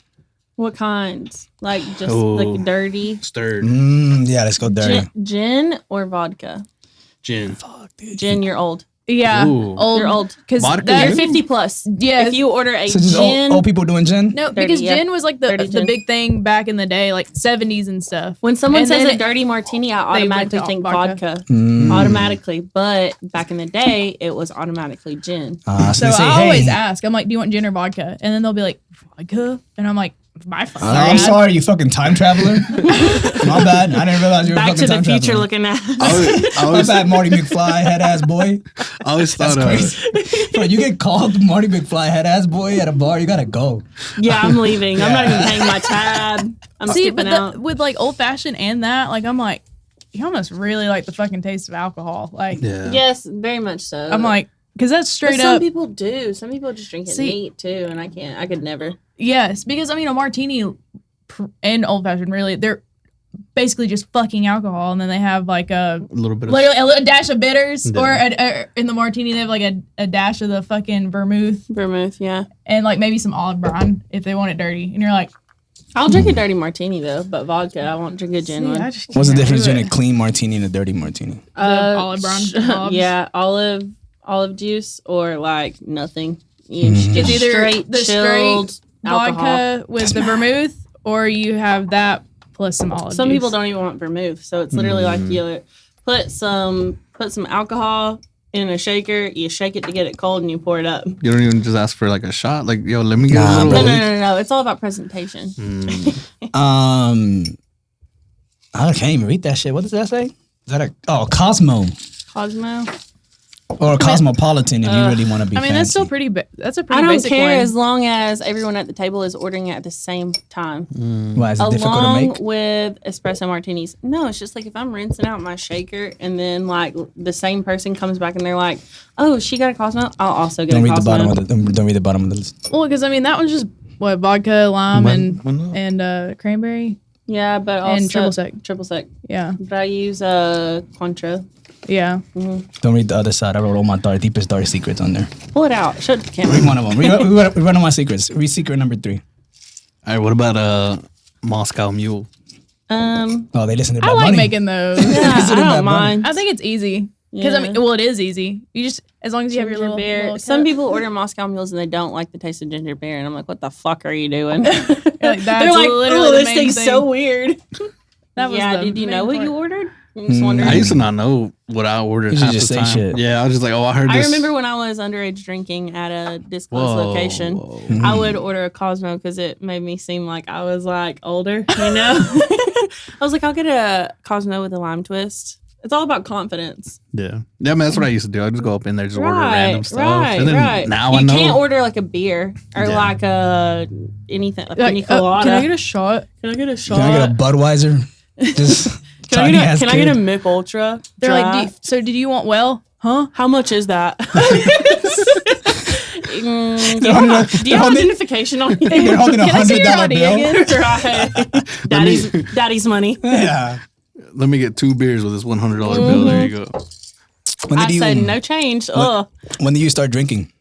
What kinds? Like just Oh. like dirty Stirred Yeah, let's go dirty. gin or vodka? gin. Gin, you're old. Yeah. Ooh. You're old. Because Vodka, You're Gin? 50 plus. Yeah. If you order a So just gin, old people doing gin? No, Dirty, because yeah. gin was like the Dirty gin. big thing back in the day, like 70s and stuff. when someone And says then a dirty martini, I they went automatically to think vodka. vodka. Automatically. But back in the day, it was automatically gin. So So they say, I hey, always ask, I'm like, do you want gin or vodka? And then they'll be like, vodka? And I'm like, my fucking I'm bad. sorry, you fucking time traveler. My bad. I didn't realize you were Back fucking to the time future traveler. looking at. I My always, bad, Marty McFly, head ass boy. I always That's thought crazy. Bro, you get called Marty McFly, head ass boy at a bar, you gotta go. Yeah, I'm leaving. I'm not even paying my tab. I'm See, skipping but out. with like old fashioned and that, like, I'm like, you almost really like the fucking taste of alcohol. Like, yeah. Yes, very much so. I'm like, because that's But straight some up. people do. Some people just drink it See- neat too, and I can't. I could never. Yes, because I mean, a martini and old fashioned, really, they're basically just fucking alcohol. And then they have like A little bit of literally a dash of bitters, Yeah. or in the martini, they have like a dash of the fucking vermouth Vermouth, yeah. and like maybe some olive brine if they want it dirty. And you're like, I'll drink a dirty martini though, but vodka. I won't drink a gin "See, one. I just What's the can't difference do between it." a clean martini and a dirty martini? olive brine knobs? Yeah, olive juice or like nothing. You just It's either straight the chilled straight alcohol. vodka with the vermouth, or you have that plus some olive Some juice. people don't even want vermouth, so it's literally like you put some alcohol in a shaker. You shake it to get it cold, and you pour it up. You don't even just ask for like a shot. Like, yo, let me get Nah, a little. No. It's all about presentation. I can't even read that shit. What does that say? Is that Cosmo Cosmo. or Cosmopolitan if you really want to be? I mean, fancy. that's still pretty. That's a pretty I don't basic care one. as long as everyone at the table is ordering it at the same time. Why is it difficult to Along make? with espresso martinis. No, it's just like if I'm rinsing out my shaker and then like the same person comes back and they're like, "Oh, she got a Cosmo. I'll also get Don't a read the Cosmo." bottom of the. Don't read the bottom of the list. Well, because I mean, that one's just what vodka, lime, Well, and cranberry. Yeah, but also And triple sec. Triple sec. Yeah, But I use Cointreau. yeah. Don't read the other side. I wrote all my deepest dark secrets on there. Pull it out. Show it to the camera. Read one of them. Read all my secrets. Read secret number 3. All right, what about Moscow Mule? Oh, they listen to I Bad like Bunny. making those. Yeah, Listen I to Bad don't Bunny. mind. I think it's easy because I Yeah. mean, well, it is easy. You just as long as you have your Ginger little beer. little Some cup. people order Moscow mules and they don't like the taste of ginger beer, and I'm like, "What the fuck are you doing?" Like, that's They're like, literally "Oh, the this main thing's thing. so weird." That was Yeah. the Did you main know what part. you ordered? I'm just wondering. I used to not know what I ordered You should half just the say time. shit. Yeah, I was just like, oh, I heard I this. remember when I was underage drinking at a disclosed Whoa, location. whoa. I would order a Cosmo because it made me seem like I was like older, you know? I was like, I'll get a Cosmo with a lime twist. It's all about confidence. Yeah, I mean, that's what I used to do. I just go up in there, just order random stuff, and then now you I know. can't order like a beer or Yeah. like anything, like Like, pina colada. can I get a shot? Can I get a shot? Can I get a Budweiser? Just Can I tiny get a, ass can I get a kid. Mick Ultra? They're Draft? like, so did you want well? Huh? How much is that? Do you holding have, a- do you have they're holding- identification on you? They're holding Can I see your $100 ID bill. again? Right. Daddy's money. Yeah. Let me get 2 beers with this $100 bill. There you go. When I did you? said no change. Ugh. When did you start drinking?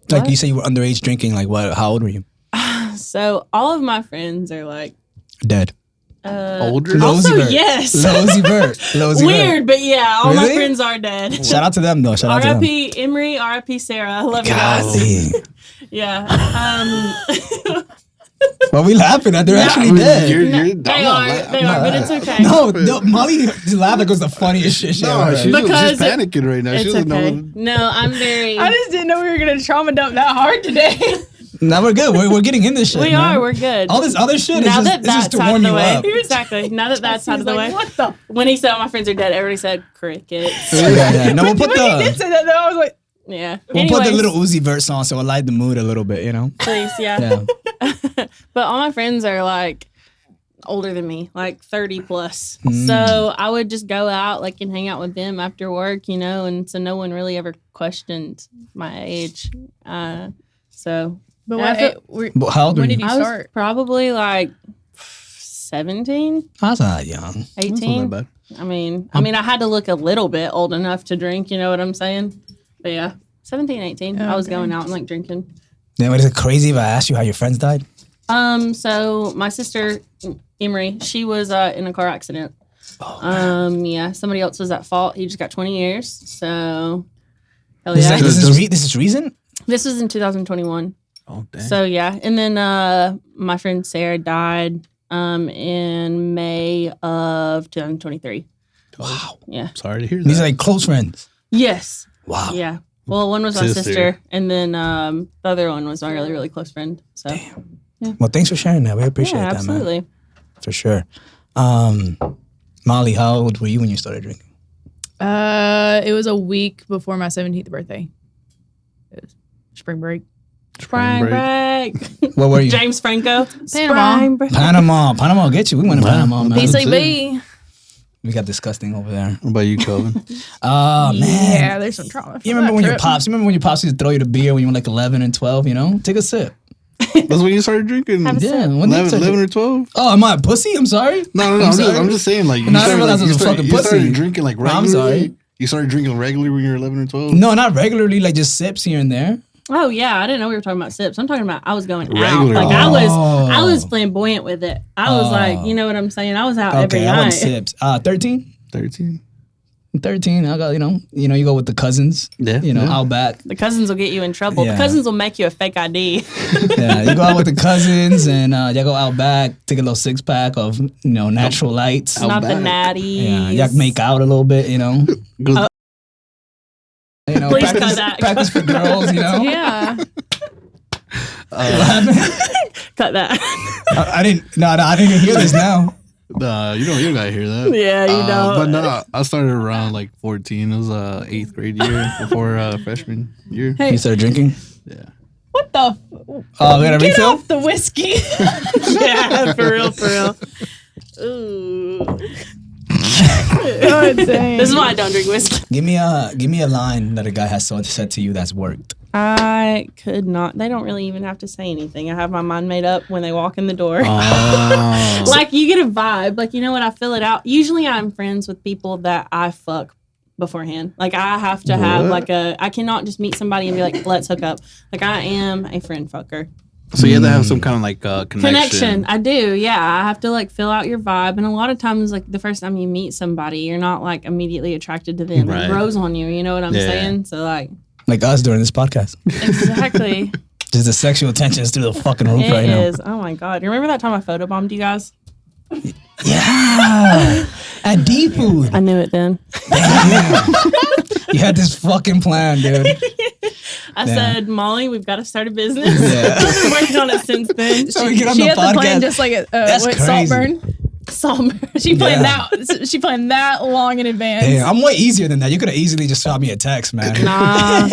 Like What? you say you were underage drinking. Like what? How old were you? So all of my friends are like, Dead. Older. also Losey Vert. yes. Losey Vert. Losey Weird, but yeah, all my Really? friends are dead. Vert. Shout out to them though. Shout out to them. R.I.P. Emery, R.I.P. Sarah. I love you guys. Golly. Yeah. But we laughing at they're actually You're, dead. you're, They are, but it's okay. No, Molly just laughed like it was the funniest shit she No, ever she's, heard. Because she's panicking right now. She It's doesn't okay. know. No, I'm very. I just didn't know we were gonna trauma dump that hard today. Now we're good. We're getting in this shit. we man. are. We're good. All this other shit now is that just, it's just that's to out warm of the you way. up. Exactly. Now that that's out of the way. What the? When he said all my friends are dead, everybody said crickets. Yeah. No, we'll put When he did the say that, though, I was like, Yeah. we'll put the Anyways, little Uzi Vert song so it'll light the mood a little bit. You know. please, yeah. Yeah. But all my friends are like older than me, like 30 plus. Mm. So I would just go out like and hang out with them after work, you know, and so no one really ever questioned my age. So but I what? feel- But how old were When you? did you I was start? probably like 17, That's not young. 18. bad. I mean, I had to look a little bit old enough to drink, you know what I'm saying? But yeah, 17, 18. I was Okay. going out and like drinking. Then what is it crazy if I asked you how your friends died? So my sister Emery, she was in a car accident. Yeah, somebody else was at fault. He just got 20 years. So hell This is, yeah. like, this is reason? This was in 2021. Oh, damn. So yeah, and then my friend Sarah died in May of 2023. Wow. Yeah. Sorry to hear that. These are like close friends. Yes. Wow. Yeah. Well, one was my Sister. sister, and then the other one was my really, really close friend. So Well, thanks for sharing that. We appreciate yeah, that, man. absolutely. For sure. Molly, how old were you when you started drinking? It was a week before my 17th birthday. It was spring break. Spring break. What were you? James Franco. Panama. Spring break. Panama will get you. We went to Panama, man. PCB. We got disgusting over there. What about you, Kelvin? Oh, man. Yeah, there's some trauma. You remember when your pops used to throw you the beer when you were like 11 and 12, you know? Take a sip. That's when you started drinking. Have a sip. Yeah. When did you 11, start 11 or 12? Oh, am I a pussy? I'm sorry. No. I'm just saying, like, you No, I didn't realize I was a fucking you pussy. started drinking like No, regularly. I'm sorry. You started drinking regularly when you were 11 or 12? No, not regularly, like just sips here and there. Oh yeah, I didn't know we were talking about sips. I'm talking about I was going Regular. out. Like Oh. I was flamboyant with it. I was like, you know what I'm saying? I was out every Okay, I night. wasn't sips. 13? 13. 13. I got, you go with the cousins. Yeah, You know, yeah. out back. The cousins will get you in trouble. Yeah. The cousins will make you a fake ID. Yeah, you go out with the cousins and y'all go out back, take a little 6-pack of, natural lights. Not the back. natties. Yeah, y'all make out a little bit, Goes You know, Please cut practice, that. practice for girls. You know. Yeah. Cut that. I didn't. No, I didn't hear this now. You don't gotta hear that. Yeah, you don't. But no, I started around like 14. It was 8th grade year before freshman year. You started drinking. Yeah. What the? We got a Get refill. off the whiskey. Yeah, for real. Ooh. God dang. This is why I don't drink whiskey. Give me a line that a guy has said to you that's worked. I could not. They don't really even have to say anything. I have my mind made up when they walk in the door. Oh. Like, you get a vibe. Like, you know what? I fill it out. Usually I'm friends with people that I fuck beforehand. Like, I have to have I cannot just meet somebody and be like, let's hook up. Like, I am a friend fucker. So you have to have some kind of like Connection. I do. Yeah. I have to like fill out your vibe. And a lot of times, like, the first time you meet somebody, you're not like immediately attracted to them. Right. It grows on you. You know what I'm Yeah. saying? So, Like us during this podcast. exactly. Just the sexual tension is through the fucking roof It right now. is. Oh my God. You remember that time I photobombed you guys? Yeah. At D food. I knew it then. You had this fucking plan, dude. I Yeah. said, Molly, we've got to start a business. Yeah. I've been working on it since then. So we get on She the had the plan podcast. just like a That's crazy. Saltburn. She planned that. She planned that long in advance. Damn, I'm way easier than that. You could have easily just shot me a text, man. Nah.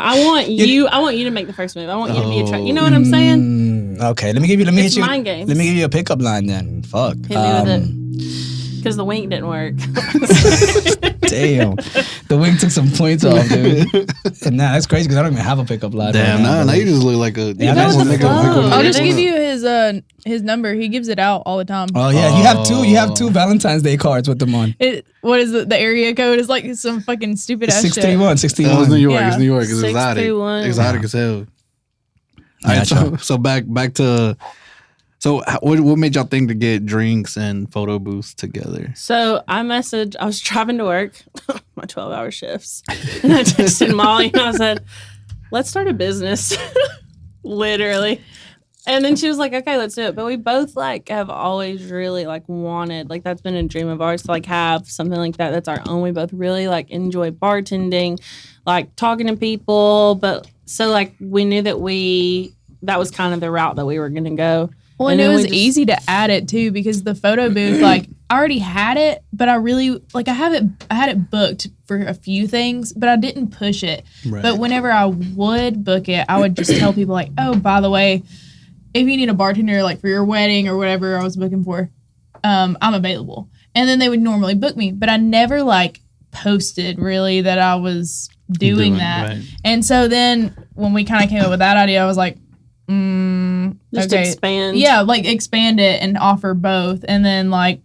I want you to make the first move. I want you to be attracted. You know what I'm saying? Okay, let me It's hit you. mind games. Let me give you a pickup line then. Fuck. Hit me with it. Because the wink didn't work. Damn. The wing took some points off, dude. And nah, that's crazy because I don't even have a pickup line. Damn, right now you just look like a. Yeah, go with the flow. I'll just Yeah. give you his number. He gives it out all the time. Oh yeah, you have two Valentine's Day cards with them on. What is the area code? Is like some fucking stupid ass shit. 631, That was New 631. York. Yeah. It's New York. It's exotic. 631. Exotic as hell. Yeah, All right, sure. so back to. So what made y'all think to get drinks and photo booths together? So I was driving to work, my 12-hour shifts, and I texted Molly and I said, let's start a business. Literally. And then she was like, okay, let's do it. But we both like have always really like wanted, like that's been a dream of ours to like have something like that. That's our own. We both really like enjoy bartending, like talking to people. But so like we knew that was kind of the route that we were going to go. Well, and it then was we just- easy to add it too because the photo booth, like I already had it, but I really like I had it booked for a few things, but I didn't push it. Right. But whenever I would book it, I would just tell people like, oh, by the way, if you need a bartender like for your wedding or whatever I was booking for, I'm available. And then they would normally book me, but I never like posted really that I was doing that. Right. And so then when we kind of came up with that idea, I was like, Just okay. expand. Yeah, like expand it and offer both. And then like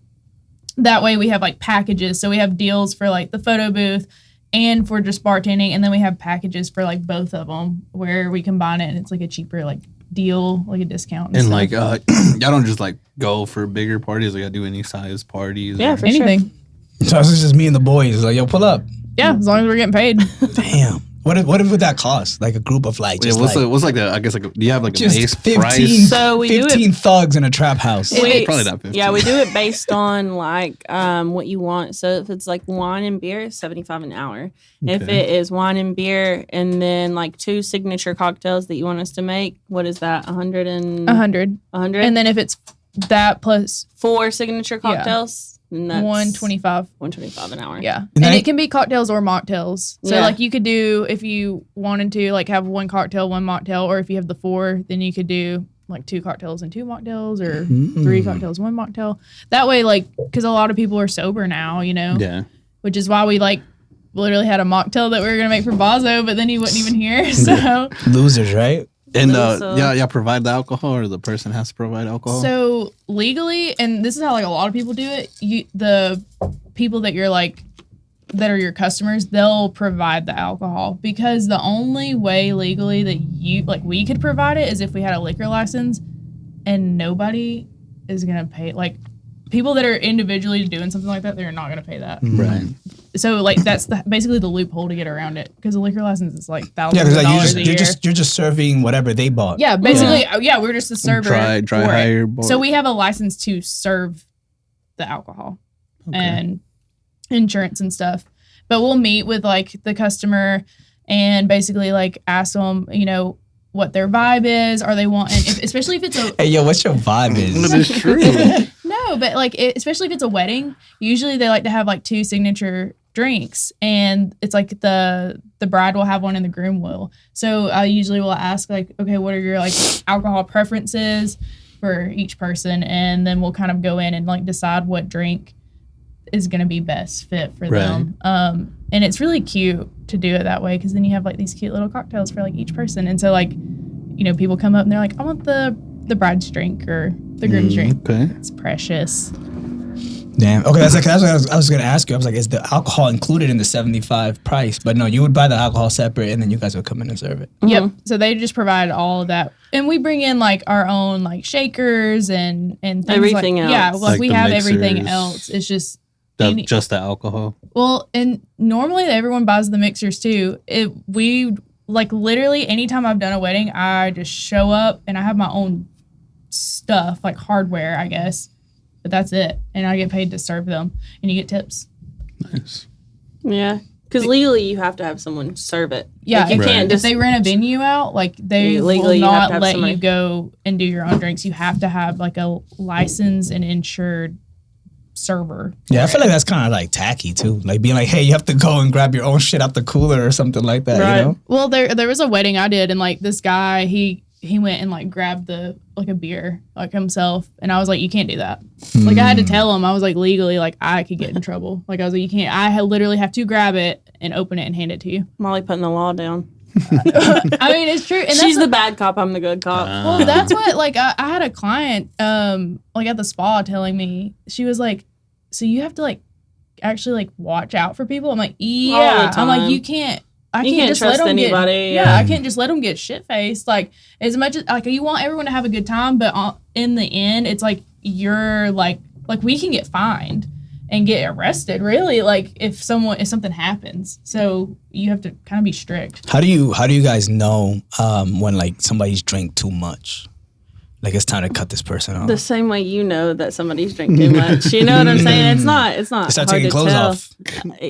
that way we have like packages. So we have deals for like the photo booth and for just bartending. And then we have packages for like both of them where we combine it and it's like a cheaper like deal, like a discount. And stuff. like y'all don't just like go for bigger parties. Like I do any size parties. Yeah, or- for anything. sure. So it's just me and the boys. Like, yo, pull up. Yeah, as long as we're getting paid. Damn. What would that cost? Like a group of like Yeah, just what's like the I guess like do you have like a just base 15, price? So we do it- 15 thugs in a trap house. Probably not 15. Yeah, we do it based on like what you want. So if it's like wine and beer, it's $75 an hour. If Okay. it is wine and beer and then like 2 signature cocktails that you want us to make, what is that? 100 and 100. 100? And then if it's that plus 4 signature cocktails, and that's 125. 125 an hour. Yeah. And And I- it can be cocktails or mocktails. So Yeah. like you could do if you wanted to like have 1 cocktail, 1 mocktail, or if you have the 4, then you could do like 2 cocktails and 2 mocktails or 3 cocktails, 1 mocktail. That way like cuz a lot of people are sober now, you know. Yeah. Which is why we like literally had a mocktail that we were going to make for Bazo, but then he wasn't even here. So Losers, right? And So- yeah, provide the alcohol or the person has to provide alcohol. So legally, and this is how like a lot of people do it. The people that you're like that are your customers, they'll provide the alcohol because the only way legally that we could provide it is if we had a liquor license, and nobody is gonna pay. Like people that are individually doing something like that, they're not gonna pay that. right. So like that's basically the loophole to get around it because a liquor license is like thousands Yeah, because of like dollars a year. you're just serving whatever they bought. Yeah, basically, yeah, we're just the server. Dry for it. hire board. So we have a license to serve the alcohol and insurance and stuff. But we'll meet with like the customer and basically like ask them, you know, what their vibe is. Are they wanting, especially if it's a Hey, yo, what's your vibe is? That is true. no, but like especially if it's a wedding, usually they like to have like 2 signature drinks, and it's like the bride will have one and the groom will. So I usually will ask like, okay, what are your like alcohol preferences for each person, and then we'll kind of go in and like decide what drink is going to be best fit for them. And it's really cute to do it that way, because then you have like these cute little cocktails for like each person. And so like, you know, people come up and they're like, I want the bride's drink or the groom's drink. Okay. It's precious. Damn. Okay, that's what I was gonna ask you. I was like, is the alcohol included in the $75 price? But no, you would buy the alcohol separate, and then you guys would come in and serve it. Yep. So they just provide all of that, and we bring in like our own like shakers and things Everything like, else. Yeah, like Like we the have mixers. everything else. It's just Just the alcohol. well, and normally everyone buys the mixers too. We like literally anytime I've done a wedding, I just show up and I have my own stuff, like hardware, I guess. But that's it. And I get paid to serve them, and you get tips. Nice. Yeah. Because legally, you have to have someone serve it. Yeah, Like, you if, can't if just. they rent a venue out, like they Legally, will you have not to have let somebody. you go and do your own drinks. You have to have like a licensed and insured server. Yeah, I feel like that's kind of like tacky too. Like being like, hey, you have to go and grab your own shit out the cooler or something like that. Right. You know? Well, there was a wedding I did, and like this guy, he went and like grabbed a beer like himself, and I was like, you can't do that. Like I had to tell him, I was like, legally, like I could get in trouble. Like I was like, you can't. Literally have to grab it and open it and hand it to you. Molly putting the law down. I mean, it's true. And She's that's the bad cop. I'm the good cop. well, that's what like I had a client like at the spa telling me, she was like, so you have to like actually like watch out for people. I'm like, yeah. I'm like, you can't. I You can't can't just let trust them anybody, get. yeah. I can't just let them get shit faced. Like as much as like you want everyone to have a good time, but in the end, it's like you're like we can get fined and get arrested. Really, like if something happens. So you have to kind of be strict. How do you guys know when like somebody's drank too much? Like it's time to cut this person off. The same way you know that somebody's drinking too much. You know what I'm saying? It's not Start hard taking to clothes tell. off.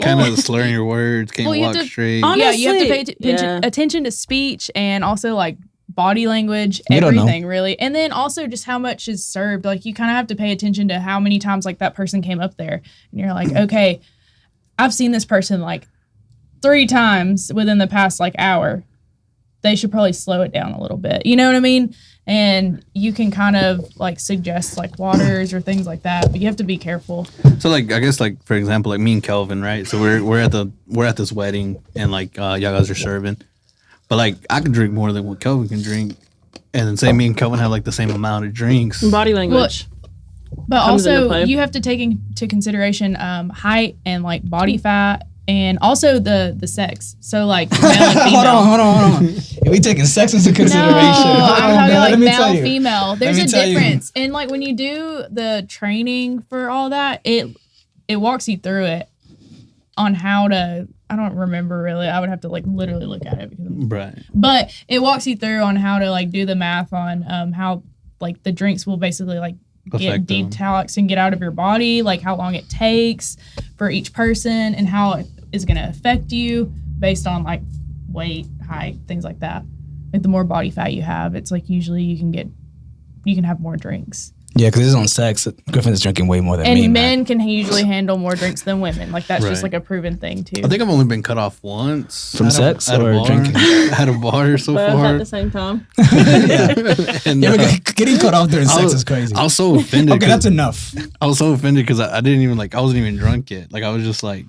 Kind of slurring your words, can't Well, you walk have to- straight. Honestly, Yeah, you have to pay yeah. attention to speech and also like body language, We don't know. everything really. And then also just how much is served. Like you kind of have to pay attention to how many times like that person came up there. And you're like, okay, I've seen this person like 3 times within the past like hour. They should probably slow it down a little bit. You know what I mean? And you can kind of like suggest like waters or things like that, but you have to be careful. So like I guess like for example like me and Kelvin, right? So we're at this wedding and like y'all guys are serving, but like I can drink more than what Kelvin can drink, and then say me and Kelvin have like the same amount of drinks. Body language. But Comes into also, play. you have to take into consideration height and like body fat, and also the sex. So like male and female. Hold on. If we taking sex into consideration, No, hold I'm on, talking man, like let me tell male, you. female. There's me a tell you. difference, and like when you do the training for all that, it walks you through it on how to. I don't remember really. I would have to like literally look at it because. Right. But it walks you through on how to like do the math on how like the drinks will basically like get Affect them. detox and get out of your body, like how long it takes for each person and how it is going to affect you based on like weight, height, things like that. Like the more body fat you have, it's like usually you can have more drinks. Yeah, because it's on sex. Griffin's drinking way more than And me. men man. can usually handle more drinks than women. Like that's just Right. like a proven thing too. I think I've only been cut off once From sex at a or bar. drinking? At a bar so Both far. at the same time. And, Yeah, getting cut off during I sex was- is crazy. I was so offended. Okay, that's enough. I was so offended because I didn't even like I wasn't even drunk yet. Like I was just like,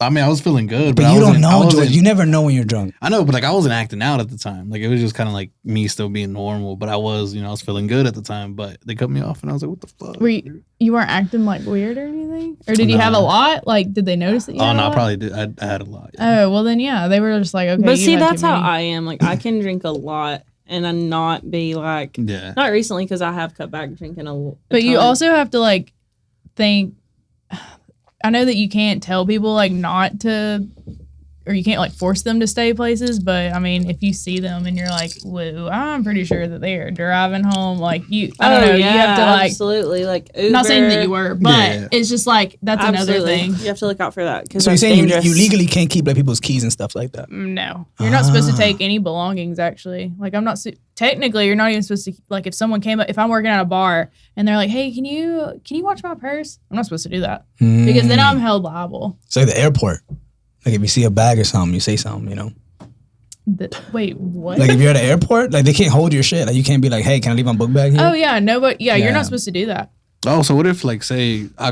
I mean I was feeling good, but But I you don't wasn't- I know, wasn't- George. You never know when you're drunk. I know, but like I wasn't acting out at the time. Like it was just kind of like me still being normal. But I was, I was feeling good at the time. But they cut me off, and I was like, "What the fuck?" Were you weren't acting like weird or anything? Or did you have a No. lot? Like did they notice that you Oh had no, a I lot? probably did. I had a lot. Yeah. Oh, well then yeah, they were just like, okay. But you see, had that's too how many. I am. Like, I can drink a lot and I'm not be like, Yeah. not recently because I have cut back drinking a But you ton. also have to like think. I know that you can't tell people like not to or you can't like force them to stay places. But I mean, if you see them and you're like, whoa, I'm pretty sure that they are driving home. Like I don't know, yeah, you have to like, absolutely, like Uber. not saying that you were, but Yeah. it's just like, that's another Absolutely. thing. You have to look out for that. So you're saying you legally can't keep like people's keys and stuff like that? No, you're not supposed to take any belongings. Actually, like I'm not technically, you're not even supposed to. Like if someone came up, if I'm working at a bar and they're like, "Hey, can you watch my purse?" I'm not supposed to do that because then I'm held liable. It's like the airport. Like if you see a bag or something, you say something, you know. Wait, what? Like if you're at an airport, like they can't hold your shit. Like you can't be like, "Hey, can I leave my book bag here?" Oh yeah, no, but yeah, Yeah. you're not supposed to do that. Oh, so what if like say I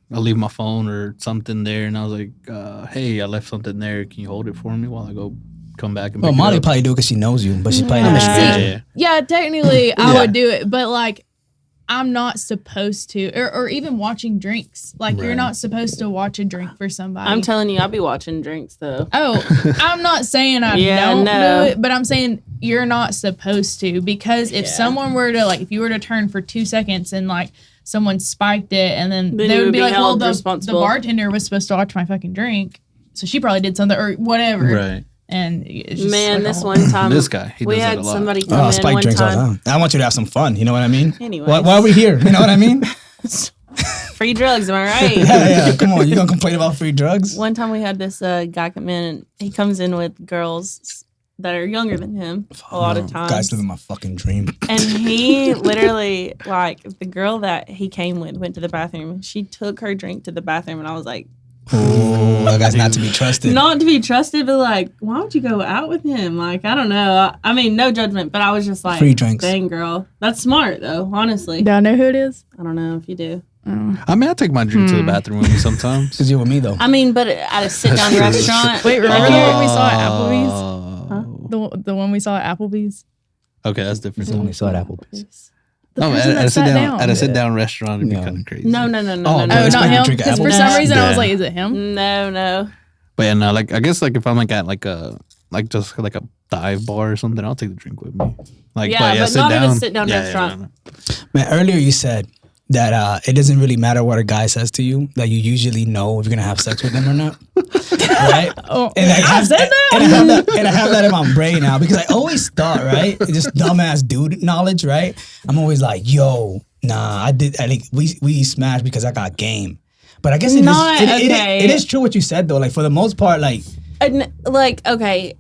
leave my phone or something there, and I was like, hey, I left something there. Can you hold it for me while I go come back and Well, pick Molly it up? probably do it because she knows you, but she probably Yeah. never See, should. Yeah. Yeah, technically I Yeah. would do it, but like I'm not supposed to, or even watching drinks. Like you're Right. not supposed to watch a drink for somebody. I'm telling you, I'll be watching drinks though. Oh, I'm not saying I Yeah, don't no. do it, but I'm saying you're not supposed to, because if Yeah. someone were to like, if you were to turn for 2 seconds and like someone spiked it, and then Then they you would would be be like, well, held the responsible. bartender was supposed to watch my fucking drink, so she probably did something or whatever. Right. And it's just Man, like a this whole- one time, This guy, he we does that had a lot. somebody come Oh, in spike one drinks all the time. time. I want you to have some fun. You know what I mean? Anyways. Why are we here? You know what I mean? Free drugs, am I right? Yeah. Come on, you gonna complain about free drugs? One time we had this guy come in, and he comes in with girls that are younger than him a lot of times. Guys living my fucking dream. And he literally, like, the girl that he came with went to the bathroom. She took her drink to the bathroom, and I was like, Oh, that guy's not to be trusted. not to be trusted, but like, why would you go out with him? Like, I don't know. I mean, no judgment, but I was just like, Free drinks. dang, girl. That's smart, though, honestly. Do I know who it is? I don't know if you do. I mean, I take my drink to the bathroom with me sometimes. Because you're with me though. I mean, but at a sit-down true. restaurant. Wait, remember the one we saw at Applebee's? Oh. The one we saw at Applebee's? Okay, that's different. When we saw it at Applebee's. The No, person at that a sat sit down. at a sit down restaurant, it'd be Yeah. kind of crazy. No. Oh, no, no, Oh, it's not like you him. drink Because for Applebee's? some reason I was Yeah. like, is it him? No. But yeah, no, like I guess like if I'm like at like just like a dive bar or something, I'll take the drink with me. Like, Yeah, but sit not at a down. sit-down Yeah, restaurant. no. Man, earlier you said that it doesn't really matter what a guy says to you, that you usually know if you're gonna have sex with them or not. Right? Oh, And I have said that? And I have that in my brain now because I always thought, right? Just dumbass dude knowledge, right? I'm always like, yo, nah, I think we smashed because I got game. But I guess Not okay. it is true what you said though. Like for the most part, like And, like, okay,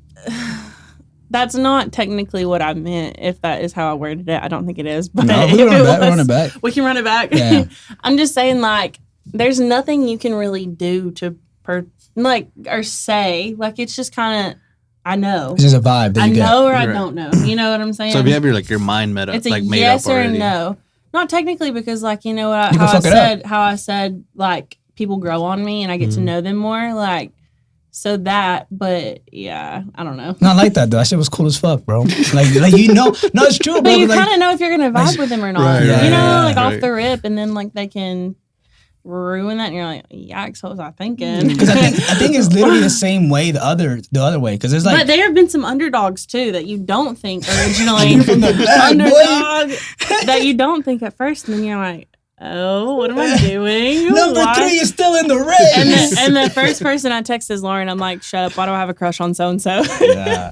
that's not technically what I meant. If that is how I worded it, I don't think it is. But No, if we it run it was, back. we can run it back. Yeah. I'm just saying, like, there's nothing you can really do to or say. Like, it's just kind of, I know. it's just a vibe that I you get. know or I Right. don't know. You know what I'm saying? So if you have your mind made up, it's a like made yes up or a already. no. Not technically, because like, you know what, You can fuck it up. how I said like people grow on me and I get to know them more. Like, so that, but yeah, I don't know. Not like that though. That shit was cool as fuck, bro. Like you know, no, it's true, bro. But you like, kind of know if you're gonna vibe with them or not. Right, you right, know, like right. off the rip, and then like they can ruin that, and you're like, yikes, what was I thinking? because I think it's literally the same way the other way. Because it's like but there have been some underdogs too that you don't think originally From the back, underdog that you don't think at first, and then you're like, oh, what am I doing? number Why? 3 is still in the race. And the first person I text is Lauren. I'm like, shut up. Why do I have a crush on so and so? Yeah.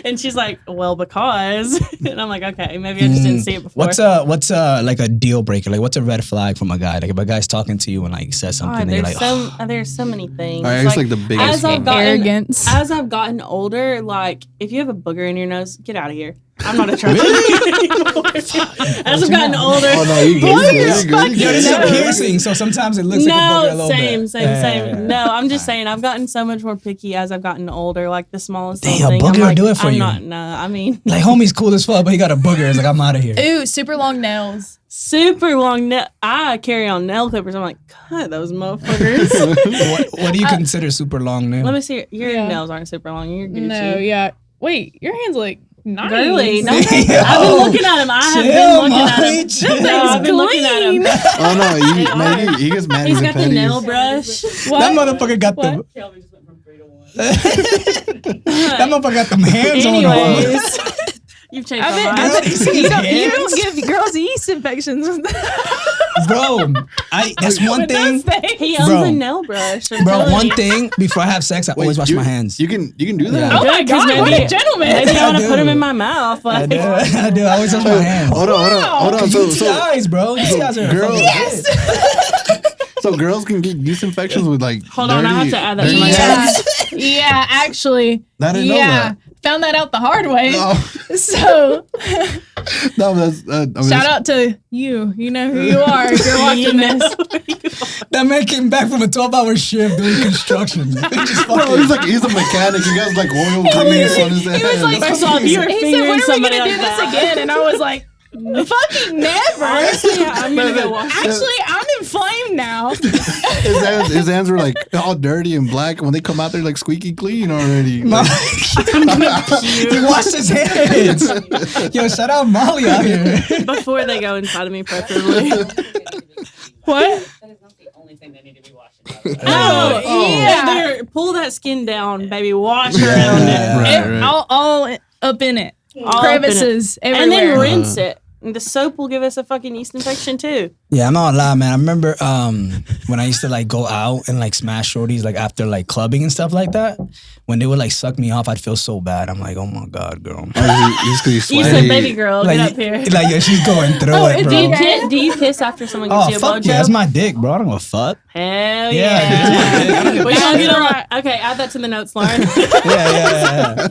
And she's like, well, because. And I'm like, okay, maybe I just didn't see it before. What's like a deal breaker? Like what's a red flag from a guy? Like if a guy's talking to you and like says something, God, and you're there's like, there's so many things. All right, it's like the biggest as I've one. gotten, Arrogance. As I've gotten older, like if you have a booger in your nose, get out of here. I'm not attracted anymore. As I've gotten older. Oh no, you good. You good. yo, this is a No. piercing, so sometimes it looks like a booger a No, little same, bit. same. No, I'm just saying I've gotten so much more picky as I've gotten older. Like the smallest Damn, little thing. booger I'm will like, do it for I'm you. not. No, I mean, Like homie's cool as fuck, but he got a booger. It's like I'm out of here. Ooh, super long nails. super long nail. I carry on nail clippers. I'm like, God, those motherfuckers. What do you consider super long nail? Let me see. Your Yeah. nails aren't super long. You're Gucci. No, yeah. Wait, your hands look nice. Really? No, Yo, I've been looking at him. I have been looking at Molly, him. chill. No, I've been looking at him. Oh no, man, he gets mad. He's even got the petty. nail brush. That motherfucker got the What? Kelvin just went from 3 to 1. that motherfucker got them hands on him. Anyways, you've changed my mind. Girl, you see his You don't hands? give girls yeast infections. Bro, that's one With thing. those things. He owns Bro. a nail brush. Bro, one thing before I have sex, I always wash my hands. You can do that. Yeah. Oh my Good, 'cause God, what maybe- a gentleman. Maybe I want I to put do. him in my mouth. I Like, do. I do. I always wash my hands. Hold on. So UTIs, bro. UTIs are girls- fucking shit. so girls can get yeast infections with like. Hold on, I have to add that to my dirty- notes. Yeah, actually. I didn't know that. Found that out the hard way. No, So no, that's I mean, shout out to you. You know who you are if you're watching this. That man came back from a 12-hour shift doing construction. He just Bro, fucking. he's a mechanic. He got like oil grease on his He head. was like, First off, you were he said, fingering when are we somebody gonna do like this that. again? And I was like, fucking never. Yeah, I'm gonna go wash. Actually, I'm inflamed now. his hands were like all dirty and black. When they come out, they're like squeaky clean already. he washed his hands. Yo, shout out Molly out here. Before they go inside of me, preferably. What? That is not the only thing they need to be washing. Yeah. Pull that skin down, baby. Wash around it. Right. All up in it. All up in it. Crevices And everywhere. then rinse it. And the soap will give us a fucking yeast infection too. Yeah, I'm not gonna lie, man. I remember when I used to like go out and like smash shorties like after like clubbing and stuff like that. When they would like suck me off, I'd feel so bad. I'm like, oh my God, girl. You said, baby girl, Like, get up here. like yeah, she's going through Oh, it, do bro. you Do you kiss after someone gives Oh you a fuck blowjob? yeah, that's my dick, bro. I don't give a fuck. Hell Yeah, yeah. dude. We gonna get on. Okay, add that to the notes, Lauren. Yeah.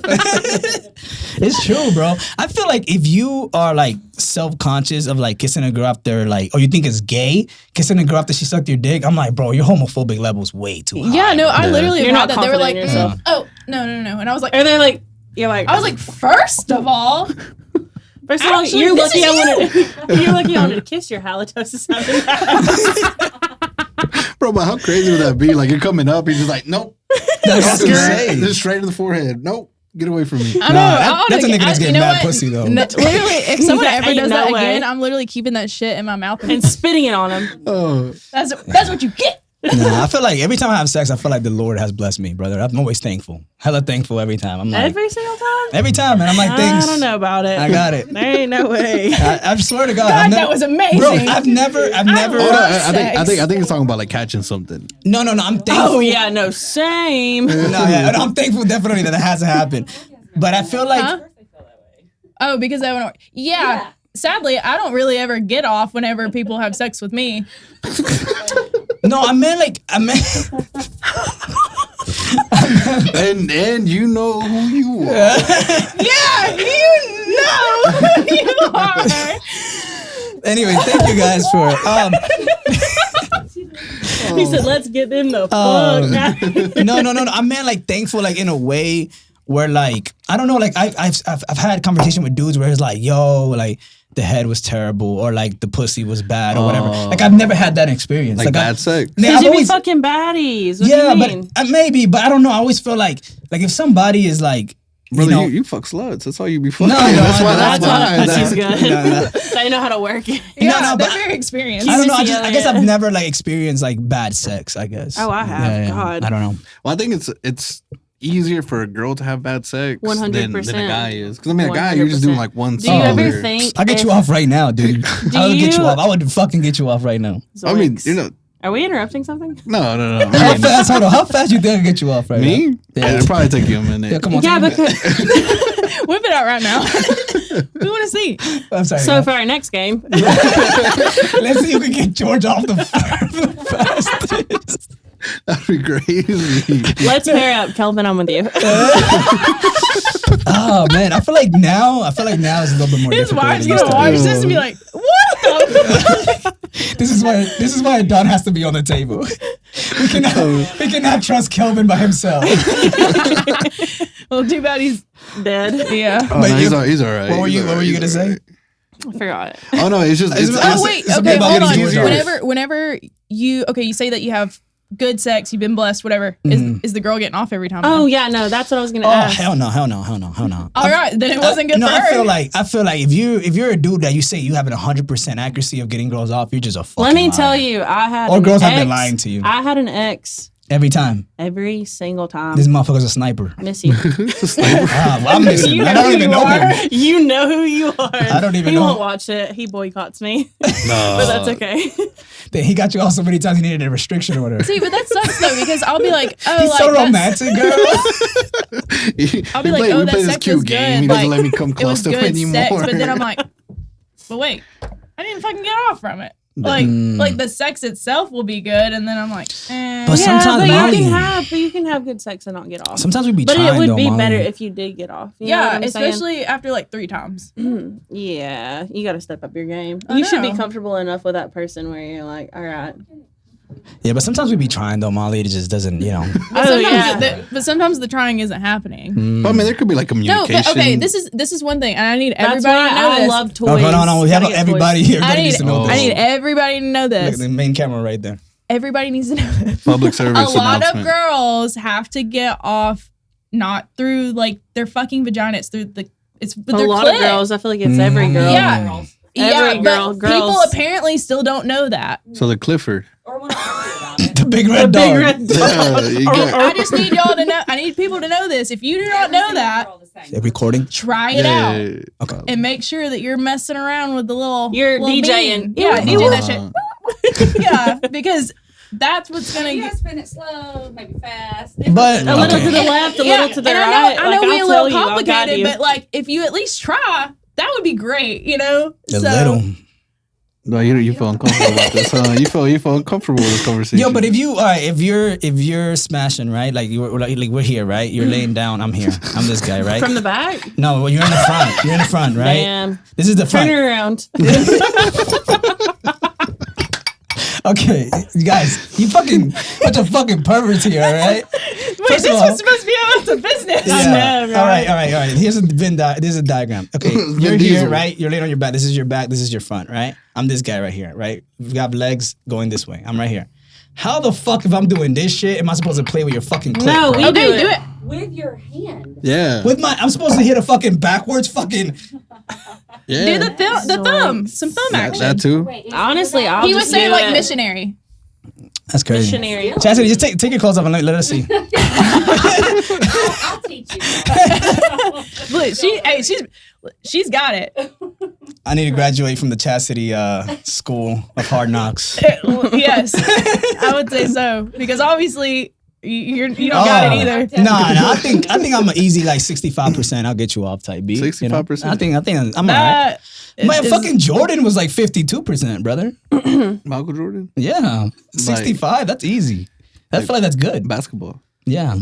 It's true, bro. I feel like if you are like self-conscious of like kissing a girl after like, or you think it's gay, kissing a girl after she sucked your dick, I'm like, bro, your homophobic level's way too high. Yeah, no, I literally You're had not that. They were confident like, in yourself. oh, no. And I was like, Or they're like, you're like, I was like, first of all, first of all, actually, you're this lucky is I wanted. You're lucky I wanted to kiss your halitosis. Bro, but how crazy would that be? Like you're coming up, he's just like, nope. That's insane. Just straight to the forehead. Nope. Get away from me. I know. That's a nigga that's getting mad pussy though. Literally, if someone There ever ain't does no that way. again, I'm literally keeping that shit in my mouth. and spitting it on him. Oh, That's what you get. Nah, I feel like every time I have sex, I feel like the Lord has blessed me, brother. I'm always thankful. Hella thankful every time. I'm like, Every single time? every time, man. I'm like, thanks. I don't know about it. I got it. There ain't no way. I swear to God. God, I've never, that was amazing. Bro, I've never. hold on. sex. I think he's talking about like catching something. No, I'm thankful. Oh yeah, no, same. No, yeah, I'm thankful definitely that it hasn't happened. But I feel like Huh? Oh, because I went. Yeah. Sadly, I don't really ever get off whenever people have sex with me. no, I meant And you know who you are. Yeah, you know who you are. Anyway, thank you guys for He said, "Let's get them the fuck." no. I meant like thankful like in a way where like I don't know, like I've had conversation with dudes where it's like, yo, like the head was terrible or like the pussy was bad or whatever. Like I've never had that experience. Like bad sex. Yeah, Cause I've you be always, fucking baddies. What yeah, do you mean? but maybe, but I don't know. I always feel like if somebody is like, Brother, you know, you fuck sluts. That's all you be fucking. No, that's why. That's why the pussy's That- good. They know how to work it. Yeah, no, they're but- very experienced. I don't know. I Yeah. guess I've never like experienced like bad sex. I guess. Oh, I have. God. I don't know. Well, I think it's easier for a girl to have bad sex than a 100%. guy is. Because I mean, a guy you're just doing like one. Do you ever singular- think? I'll get you if- off right now, dude. I would get you you- off. I would fucking get you off right now. I mean, Zoinks. you know, Are we interrupting something? no. How fast? Hold on. How fast you think I get you off right now? Me? Yeah, it'll probably take you a minute. Yeah, come on. Yeah, take it because Whip it out right now. We want to see. back. I'm sorry. so for our next game, Let's see if we can get George off the fastest. That'd be crazy. let's pair up. Kelvin, I'm with you. Oh man, I feel like now is a little bit more His difficult. wife's than it used gonna to watch be. this and be like, "What the?" This is why Don has to be on the table. We cannot trust Kelvin by himself. Well, too bad he's Dead. yeah. Oh, But no, you- he's all right. What were He's you all What were right. you gonna He's all say? right. I forgot it. Oh no, it's just It's- Oh wait, it's okay, about hold on. getting easier. Whenever you say that you have good sex, you've been blessed, whatever. Is the girl getting off every time? Oh yeah, no, that's what I was gonna Oh ask. hell no. all right, then it wasn't good No, for her. I feel like if you're a dude that you say you have an 100% accuracy of getting girls off, you're just a fucking Let me liar. tell you, I had Or an girls have ex, been lying to you. I had an ex Every time. Every single time. This motherfucker's a sniper. Miss you. Well, I'm missing. You I know don't who even you know are. him. You know who you are. I don't even he know. He won't watch it. He boycotts me. But that's okay. He got you all so many times he needed a restriction order. See, but that sucks though because I'll be like, oh, He's like so romantic, girl. I'll be like, oh, that sex was good. He doesn't like, let me come close to him good anymore. sex, but then I'm like, but wait, I didn't fucking get off from it. Like the sex itself will be good, and then I'm like, But sometimes you can have good sex and not get off. Sometimes we be but trying, it would though, be Molly. better if you did get off. You know what I'm especially saying? after like 3 times. Yeah, you got to step up your game. I You should be know. comfortable enough with that person where you're like, all right. Yeah, but sometimes we be trying though, Molly. It just doesn't, But sometimes the trying isn't happening. But I mean, there could be like No, communication. but okay, this is one thing, and I need That's everybody why to know I this. love toys. Oh, hold on. We have Gotta get everybody toys. here. Everybody needs to know this. I need everybody to know Look at this. the main camera right there. Everybody needs to know this. Public service A lot of announcement. girls have to get off not through like their fucking vagina. It's through it's with A their lot clit. of girls. I feel like it's every girl. Yeah. Every girl. But Girls. people apparently still don't know that. So the Clifford. Or when I argue about it. The big red dog. Yeah, you got- I just need y'all to know. I need people to know this. If you do not know that, They're recording. try it out Okay. and make sure that you're messing around with the little. You're little DJing. bean. Yeah, Yeah. DJ that shit. Yeah, because that's what's gonna You get. gotta spin it slow, maybe fast. But A little okay. to the left, a Yeah, little to the and right. I know Like, we're a I'll little tell you, I'll guide complicated, you. but like if you at least try, that would be great. You know. A little. No, you feel uncomfortable about this, huh? You feel uncomfortable with this conversation. Yo, but if you're smashing, right? Like we're here, right? You're laying down. I'm here. I'm this guy, right? From the back? No, well, you're in the front. You're in the front, right? Damn. This is the Turn front. it around. Okay, you guys, you fucking bunch of fucking perverts here, all right? Wait, First this of all- was supposed to be about the business. I know, All right? right. Here's a diagram. Okay, Vin you're here, Diesel. right? You're laying on your back. This is your back. This is your front, right? I'm this guy right here, right? We've got legs going this way. I'm right here. How the fuck, if I'm doing this shit, am I supposed to play with your fucking clip? No, bro? we Okay, do it. With your hand. yeah, I'm supposed to hit a fucking backwards fucking. yeah, Do the thumb, some thumb action. that too. Wait, Honestly, I'll He was just saying do like it. missionary. That's crazy. Missionary. Chastity, just take your clothes off and let us see. I'll teach you. Look, she's got it. I need to graduate from the Chastity school of hard knocks. Yes, I would say so because obviously you don't got it either. No, I think I'm an easy like 65%. I'll get you off type B. 65%? I think I'm alright. Man, fucking Jordan was like 52%, brother. Michael Jordan, Yeah, 65. That's easy. I feel like that's good. basketball. Yeah.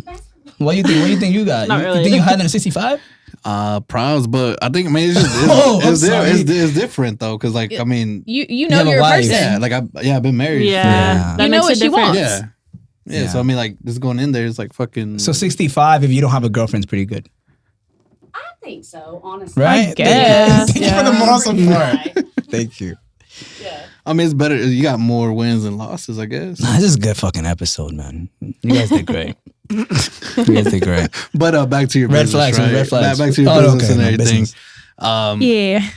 What do you think? What do you think you got? Not You really. think you're higher than a 65? Proud, but I think it's just Oh, I'm sorry. it's different though, because like I mean, you know have a you're a wife. person. yeah, like I've been married. Yeah. That You know makes what a she difference. wants. Yeah. So I mean, like just going in there is like fucking. So 65 if you don't have a girlfriend is pretty good, I think so, honestly. right? guess, Thank you for the moral support. Right. Thank you. Yeah. I mean, it's better. You got more wins than losses, I guess. Nah, this is a good fucking episode, man. You guys did great. You guys did great. But back to your Red business, flags, right? red flags. Back to your Oh, business okay, and no, everything. business. Yeah.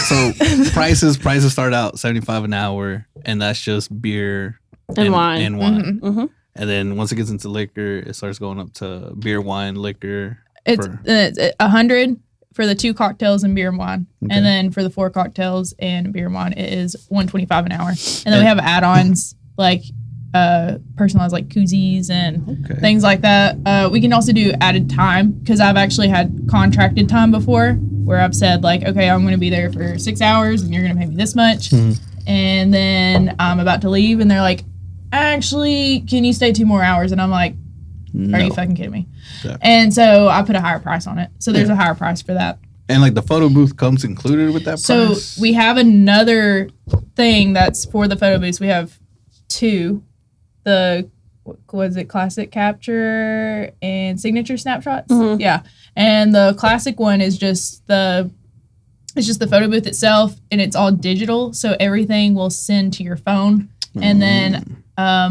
So prices start out $75 an hour, and that's just beer And wine. and wine. Mm-hmm. And then once it gets into liquor, it starts going up to beer, wine, liquor. It's 100 for the 2 cocktails and beer and wine, and then for the 4 cocktails and beer and wine, it is $125 an hour. And then we have add-ons like personalized like koozies and things like that. We can also do added time because I've actually had contracted time before where I've said like, okay, I'm going to be there for 6 hours and you're going to pay me this much, and then I'm about to leave and they're like, actually, can you stay 2 more hours? And I'm like, are you fucking kidding me? Yeah. And so I put a higher price on it. So there's a higher price for that. And like the photo booth comes included with that So price. we have another thing that's for the photo booths. We have 2. The was it classic capture and signature snapshots? Yeah. And the classic one is just the photo booth itself, and it's all digital, so everything will send to your phone, and then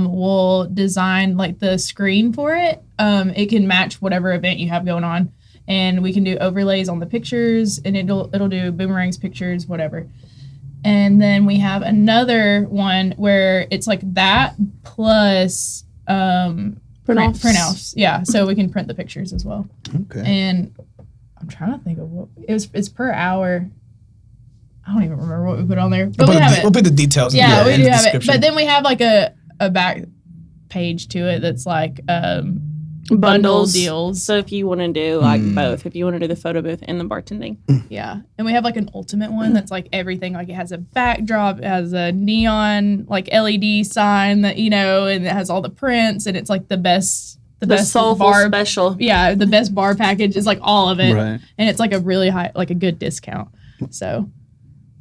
we'll design like the screen for it. It can match whatever event you have going on, and we can do overlays on the pictures, and it'll do boomerangs, pictures, whatever. And then we have another one where it's like that plus printouts. Yeah, so we can print the pictures as well. Okay. And I'm trying to think of what it's per hour. I don't even remember what we put on there, but we have it. We'll put the details. Yeah, we in do the have it. description. But then we have like a back page to it that's like bundle Bundles. deals. So if you want to do like both, if you want to do the photo booth and the bartending. Yeah, and we have like an ultimate one that's like everything. Like it has a backdrop, it has a neon like LED sign that and it has all the prints, and it's like the best Soulful bar special. Yeah, the best bar package is like all of it, Right. and it's like a really high, like a good discount. So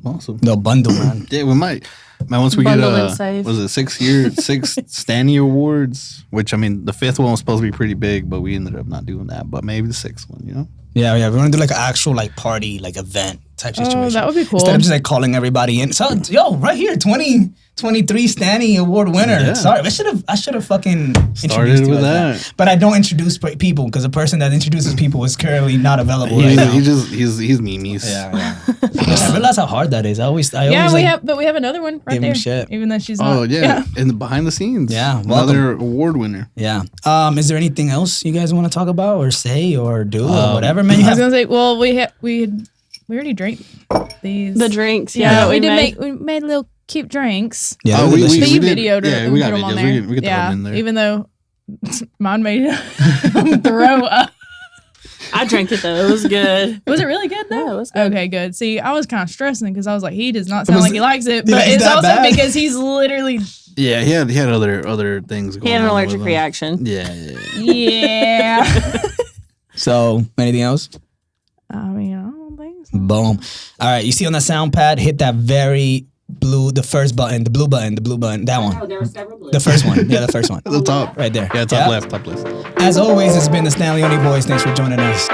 Awesome. No bundle, man. Yeah, we might. Man, once we Bundle get and save. was it 6 Stanny Awards? Which I mean, the 5th one was supposed to be pretty big, but we ended up not doing that. But maybe the 6th one, Yeah. We want to do like an actual like party, like event type situation. that would be cool. Instead of just like calling everybody in. So right here, 2023 Stanley Award winner. Yeah. Sorry, I should have fucking Started introduced you with like that. But I don't introduce people because the person that introduces people is currently not available right now. He's memes. Yeah. I realize how hard that is. I always Yeah, we like, have another one right give him there. shit. Even though she's not. Oh yeah, in the behind the scenes. Yeah, another award winner. Yeah. Is there anything else you guys want to talk about or say or do or whatever? Man, you I was have gonna say, well, we already drank these. The drinks, Yeah, we made. made little cute drinks. yeah. Oh, we, But you did- videoed it. yeah, and we put got them on videos. there. We could throw them in there. Even though mine made him throw up. I drank it though. It was good. Was it really good though? Yeah, it was good. Okay, good. See, I was kind of stressing because I was like, he does not Was sound like it- he likes it, Yeah, but is it's that also bad? because he's literally Yeah, he had other things going He had an on allergic with him. reaction. Yeah. yeah. So anything else? I mean, I don't think so. Boom. All right. You see on the sound pad, hit that very blue, the first button, the blue button, that Oh, one. there are several blues. The first one. Yeah, the first one. The top. Right there. Yeah, top left. As always, it's been the Stanley Only Boys. Thanks for joining us.